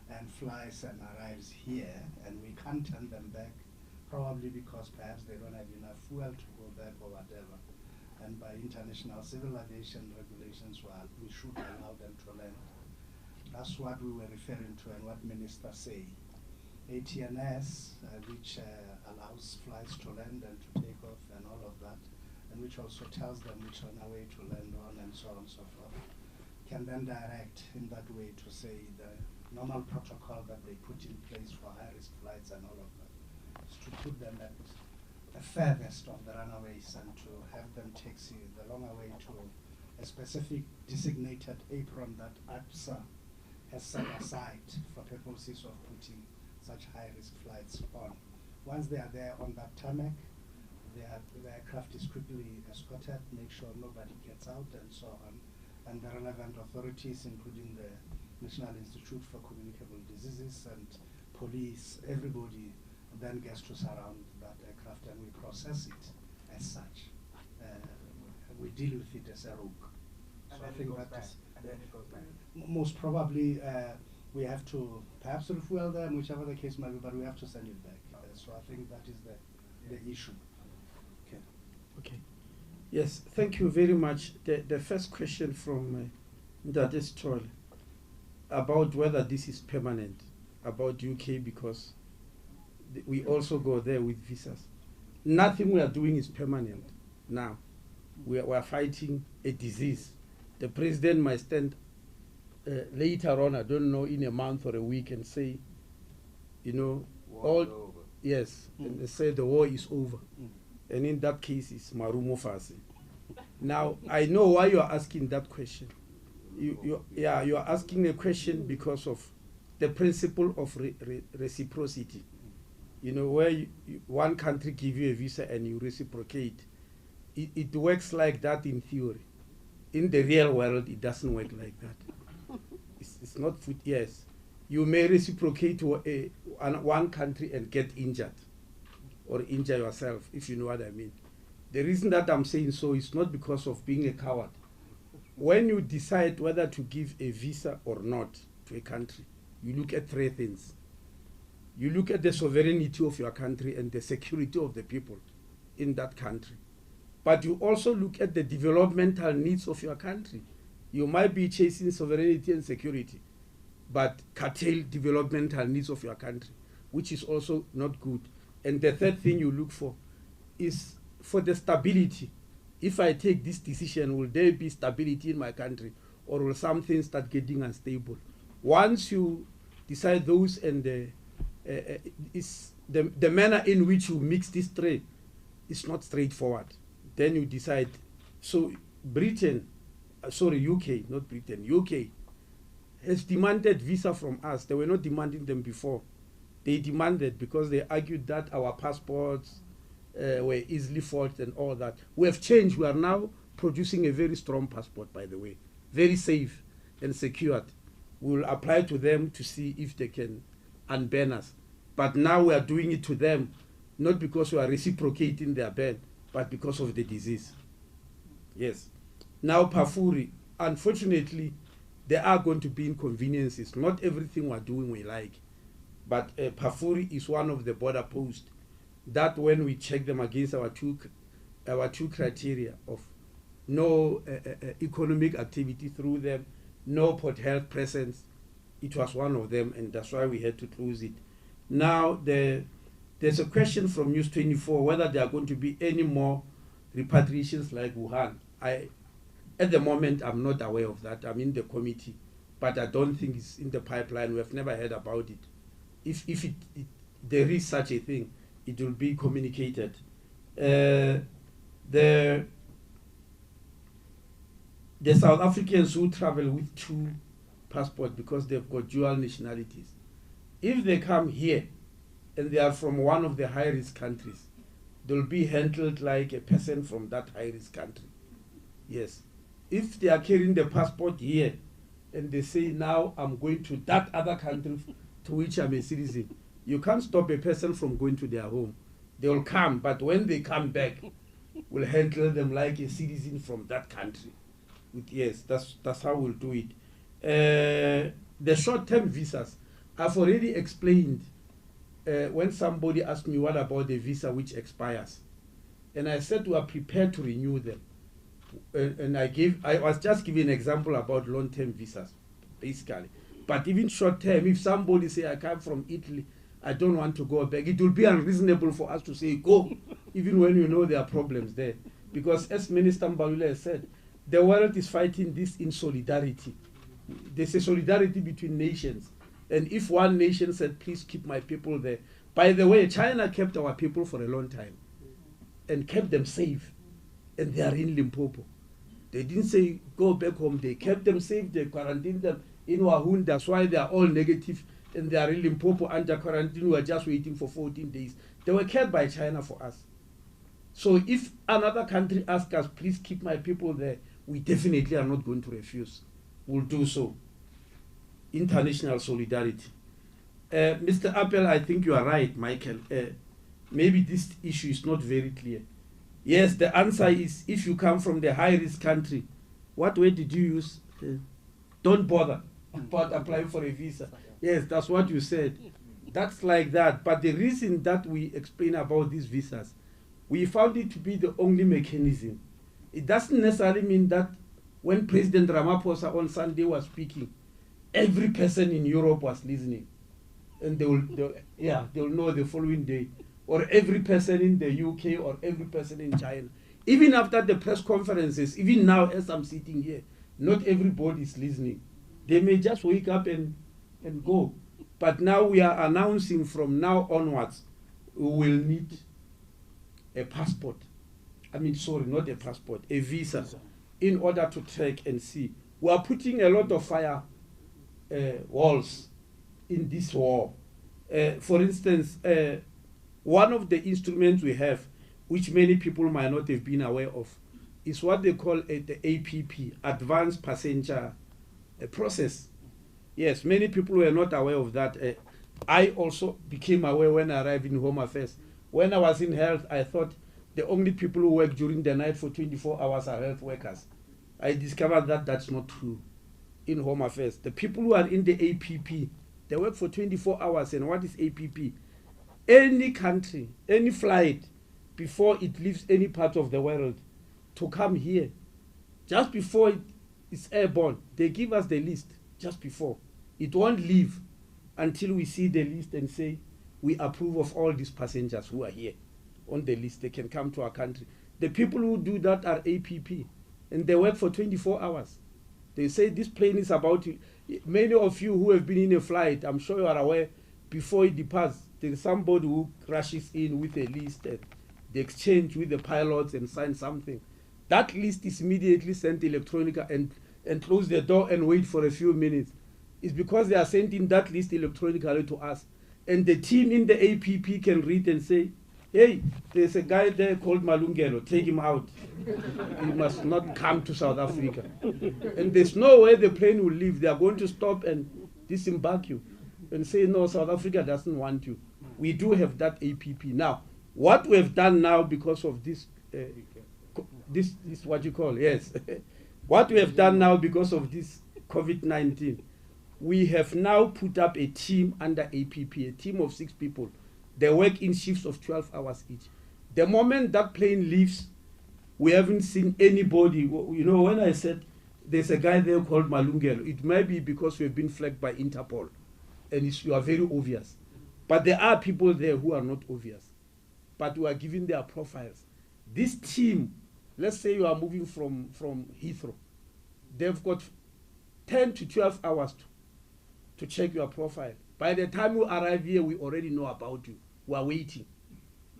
and flies and arrives here, and we can't turn them back, probably because perhaps they don't have enough fuel to go back or whatever. And by international civil aviation regulations, well, we should allow them to land. That's what we were referring to and what ministers say. ATNS, which allows flights to land and to take off and all of that, and which also tells them which runway to land on and so on and so forth, can then direct in that way to say the normal protocol that they put in place for high-risk flights and all of that is to put them at the furthest of the runways and to have them taxi the longer way to a specific designated apron that APSA has set aside for purposes of putting such high-risk flights on. Once they are there on that tarmac, the aircraft is quickly escorted, make sure nobody gets out and so on. And the relevant authorities, including the National Institute for Communicable Diseases and police, everybody then gets to surround that aircraft and we process it as such. We deal with it as a rogue. So I think that is most probably we have to perhaps refuel them, whichever the case might be, but we have to send it back. So I think that is the issue. Okay. Okay. Yes, thank you very much. The first question from Ndade Stoll about whether this is permanent, about UK, because we also go there with visas. Nothing we are doing is permanent now. We are fighting a disease. The president might stand later on, I don't know, in a month or a week and say, you know, all, yes, and they say the war is over. And in that case, it's Marumo Fasi. Now, I know why you are asking that question. You are asking a question because of the principle of reciprocity. You know, where one country give you a visa and you reciprocate. It works like that in theory. In the real world, it doesn't work like that. It's not food. Yes, you may reciprocate to one country and get injured or injure yourself, if you know what I mean. The reason that I'm saying so is not because of being a coward. When you decide whether to give a visa or not to a country, you look at three things. You look at the sovereignty of your country and the security of the people in that country. But you also look at the developmental needs of your country. You might be chasing sovereignty and security, but curtail developmental needs of your country, which is also not good. And the third thing you look for is for the stability. If I take this decision, will there be stability in my country, or will something start getting unstable? Once you decide those, and the manner in which you mix these three is not straightforward. Then you decide. So Britain, UK, not Britain, UK has demanded visa from us. They were not demanding them before. They demanded because they argued that our passports were easily forged and all that. We have changed. We are now producing a very strong passport, by the way, very safe and secured. We will apply to them to see if they can unban us. But now we are doing it to them, not because we are reciprocating their ban, but because of the disease. Yes. Now Pafuri, unfortunately, there are going to be inconveniences. Not everything we're doing we like. But Pafuri is one of the border posts that when we check them against our two criteria of no economic activity through them, no port health presence, it was one of them, and that's why we had to close it. Now, there's a question from News 24 whether there are going to be any more repatriations like Wuhan. At the moment, I'm not aware of that. I'm in the committee, but I don't think it's in the pipeline. We have never heard about it. If there is such a thing, it will be communicated. The South Africans who travel with two passports because they've got dual nationalities, if they come here and they are from one of the high-risk countries, they'll be handled like a person from that high-risk country. Yes. If they are carrying the passport here and they say, now I'm going to that other country to which I'm a citizen, you can't stop a person from going to their home. They will come, but when they come back, we'll handle them like a citizen from that country. Yes, that's how we'll do it. The short-term visas, I've already explained when somebody asked me what about the visa which expires, and I said we are prepared to renew them. And I was just giving an example about long-term visas, basically. But even short-term, if somebody say I come from Italy, I don't want to go back, it will be unreasonable for us to say go, even when you know there are problems there. Because as Minister Mbalula has said, the world is fighting this in solidarity. There's a solidarity between nations. And if one nation said, please keep my people there. By the way, China kept our people for a long time and kept them safe. And they are in Limpopo. They didn't say, go back home. They kept them safe. They quarantined them in Wahun. That's why they are all negative. And they are in Limpopo under quarantine. We are just waiting for 14 days. They were kept by China for us. So if another country asks us, please keep my people there, we definitely are not going to refuse. We'll do so. international solidarity. Mr. Appel, I think you are right, Michael. Maybe this issue is not very clear. Yes, the answer is if you come from the high-risk country, what word did you use? Don't bother about applying for a visa. Yes, that's what you said. That's like that. But the reason that we explain about these visas, we found it to be the only mechanism. It doesn't necessarily mean that when President Ramaphosa on Sunday was speaking, every person in Europe was listening. And they will know the following day. Or every person in the UK or every person in China. Even after the press conferences, even now as I'm sitting here, not everybody is listening. They may just wake up and go. But now we are announcing from now onwards, we will need a passport. I mean, sorry, not a passport, a visa, in order to track and see. We are putting a lot of fire walls in this war. For instance, one of the instruments we have, which many people might not have been aware of, is what they call the APP, Advanced Passenger Process. Yes, many people were not aware of that. I also became aware when I arrived in Home Affairs. When I was in health, I thought the only people who work during the night for 24 hours are health workers. I discovered that that's not true in Home Affairs. The people who are in the APP, they work for 24 hours. And what is APP? Any country, any flight, before it leaves any part of the world, to come here, just before it's airborne, they give us the list just before. It won't leave until we see the list and say, we approve of all these passengers who are here on the list. They can come to our country. The people who do that are APP, and they work for 24 hours. They say this plane is about to... Many of you who have been in a flight, I'm sure you are aware, before it departs, there is somebody who crashes in with a list and they exchange with the pilots and sign something. That list is immediately sent electronically and close the door and wait for a few minutes. It's because they are sending that list electronically to us. And the team in the APP can read and say, hey, there's a guy there called Malungelo, take him out. He must not come to South Africa. And there's no way the plane will leave. They are going to stop and disembark you and say, no, South Africa doesn't want you. We do have that APP. Now, what we have done now because of this, this is what you call, yes. What we have done now because of this COVID-19, we have now put up a team under APP, a team of 6 people. They work in shifts of 12 hours each. The moment that plane leaves, we haven't seen anybody. You know, when I said there's a guy there called Malungelo, it may be because we've been flagged by Interpol, and you are very obvious. But there are people there who are not obvious, but we are giving their profiles. This team, let's say you are moving from Heathrow, they've got 10 to 12 hours to check your profile. By the time you arrive here, we already know about you. We are waiting.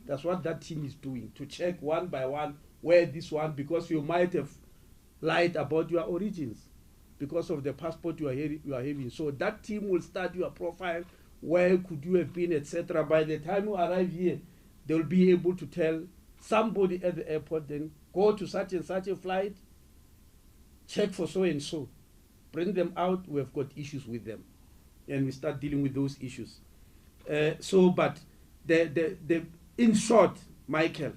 That's what that team is doing, to check one by one where this one, because you might have lied about your origins because of the passport you are having. So that team will start your profile, where could you have been, etc. By the time you arrive here, they will be able to tell somebody at the airport, then go to such and such a flight, check for so and so, bring them out, we have got issues with them. And we start dealing with those issues. But in short, Michael,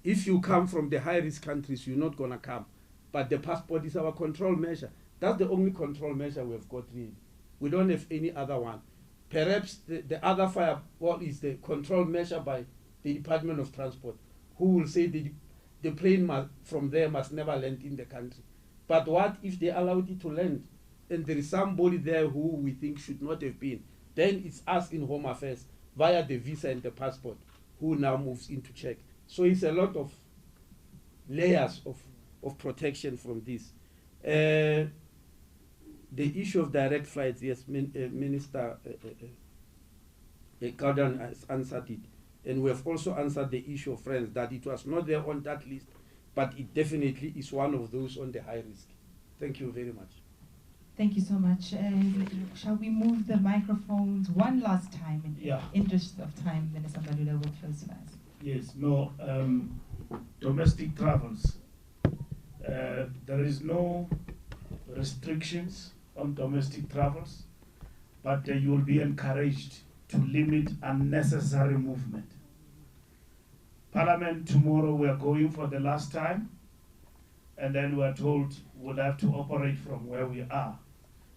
if you come from the high-risk countries, you're not going to come. But the passport is our control measure. That's the only control measure we've got really. We don't have any other one. Perhaps the other firewall is the control measure by the Department of Transport, who will say the plane from there must never land in the country. But what if they allowed it to land? And there is somebody there who we think should not have been. Then it's us in Home Affairs via the visa and the passport who now moves into check. So it's a lot of layers of protection from this. The issue of direct flights, yes, Minister Gordon has answered it. And we have also answered the issue of friends, that it was not there on that list, but it definitely is one of those on the high risk. Thank you very much. Thank you so much. Shall we move the microphones one last time in interest of time? Minister Mbalula will close first. Yes, no, domestic travels. There is no restrictions on domestic travels. but you will be encouraged to limit unnecessary movement. Parliament tomorrow, we are going for the last time, and then we are told we'll have to operate from where we are.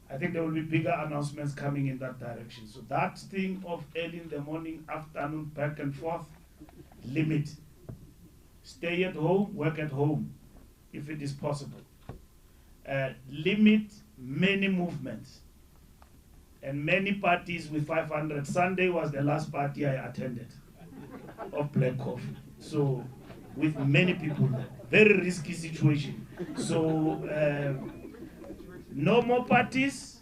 I think there will be bigger announcements coming in that direction. So that thing of early in the morning, afternoon, back and forth, limit. Stay at home, work at home, if it is possible. Limit many movements. And many parties with 500. Sunday was the last party I attended of Black Coffee. So, with many people there. Very risky situation. So, no more parties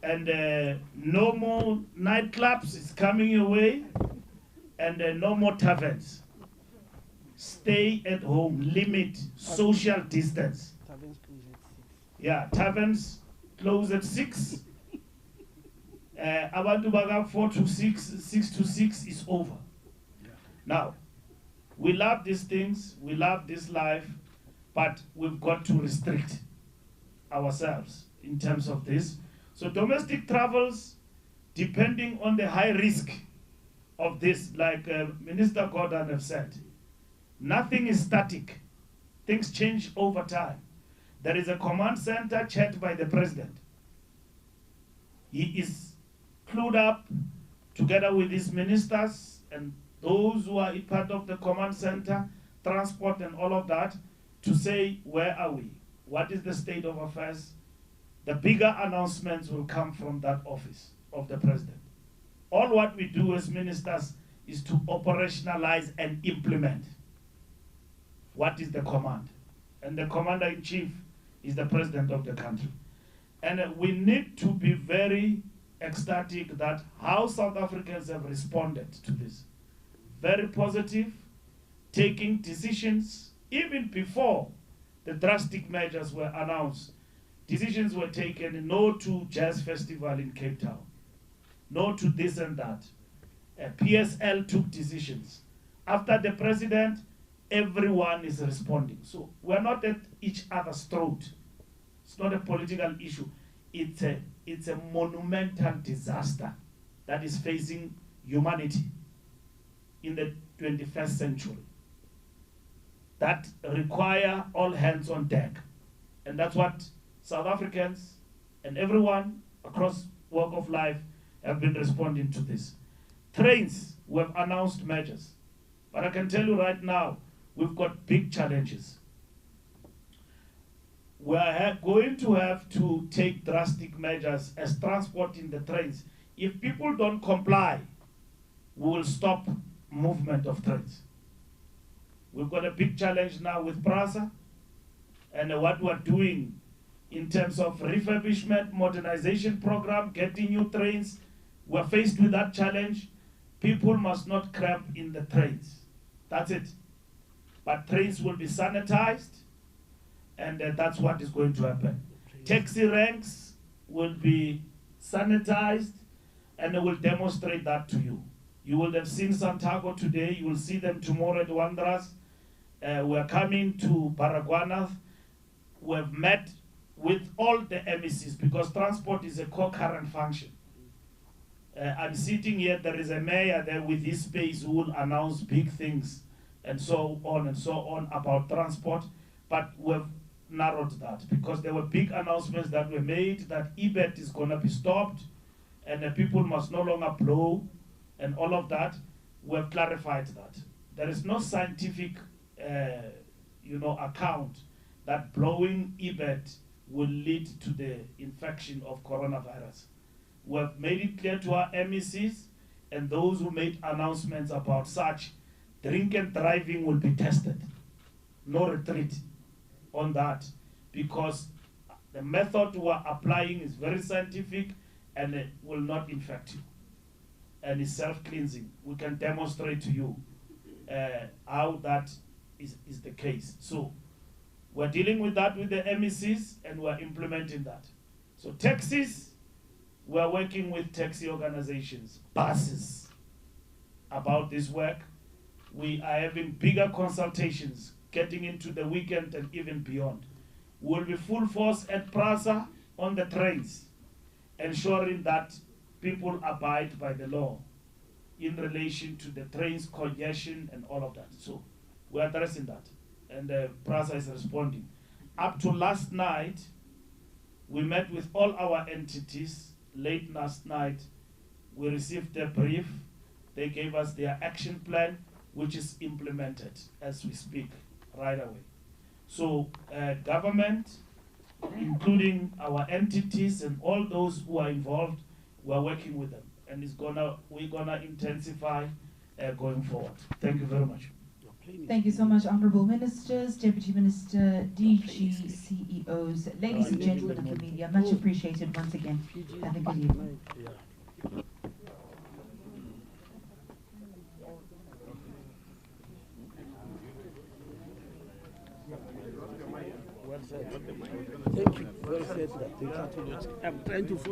and no more nightclubs is coming your way, and no more taverns. Stay at home, limit social distance. Yeah, taverns close at 6. Abantu baga 4 to 6, 6 to 6 is over. Now, we love these things, we love this life, but we've got to restrict ourselves in terms of this. So domestic travels, depending on the high risk of this, like Minister Gordon have said, nothing is static. Things change over time. There is a command center chaired by the president. He is clued up together with his ministers and those who are part of the command center, transport and all of that, to say, where are we? What is the state of affairs? The bigger announcements will come from that office of the president. All what we do as ministers is to operationalize and implement what is the command. And the commander-in-chief is the president of the country. And we need to be very ecstatic that how South Africans have responded to this. Very positive, taking decisions even before the drastic measures were announced. Decisions were taken, no to jazz festival in Cape Town, no to this and that. PSL took decisions. After the president, everyone is responding. So we're not at each other's throat. It's not a political issue. It's a monumental disaster that is facing humanity in the 21st century that require all hands on deck. And that's what South Africans and everyone across walk of life have been responding to this. Trains, we have announced measures. But I can tell you right now, we've got big challenges. We are going to have to take drastic measures as transport in the trains. If people don't comply, we will stop movement of trains. We've got a big challenge now with PRASA and what we're doing in terms of refurbishment, modernization program, getting new trains. We're faced with that challenge. People must not cramp in the trains. That's it. But trains will be sanitized, and that's what is going to happen. Taxi ranks will be sanitized, and they will demonstrate that to you. You will have seen Santiago today. You will see them tomorrow at Wanderers. We're coming to Baragwanath. We've met with all the MECs because transport is a co-current function. I'm sitting here, there is a mayor there with his space who will announce big things and so on about transport, but we've narrowed that because there were big announcements that were made that EBET is going to be stopped and the people must no longer blow and all of that. We've clarified that. There is no scientific account that blowing EBET will lead to the infection of coronavirus. We have made it clear to our MECs and those who made announcements about such, drink and driving will be tested. No retreat on that because the method we are applying is very scientific and it will not infect you. And it's self-cleansing. We can demonstrate to you how that is the case. So we're dealing with that with the MECs and we're implementing that. So taxis, we're working with taxi organizations, buses, about this work. We are having bigger consultations, getting into the weekend and even beyond. We'll be full force at PRASA on the trains, ensuring that people abide by the law in relation to the trains congestion and all of that. So we're addressing that, and PRASA is responding. Up to last night, we met with all our entities. Late last night, we received a brief. They gave us their action plan, which is implemented as we speak right away. So government, including our entities and all those who are involved, we are working with them, and we're gonna intensify going forward. Thank you very much. Thank you so much, Honourable Ministers, Deputy Minister, DG, CEOs, ladies and gentlemen of the media, much appreciated once again. Have a good evening. Thank you. Well said. I'm trying to follow.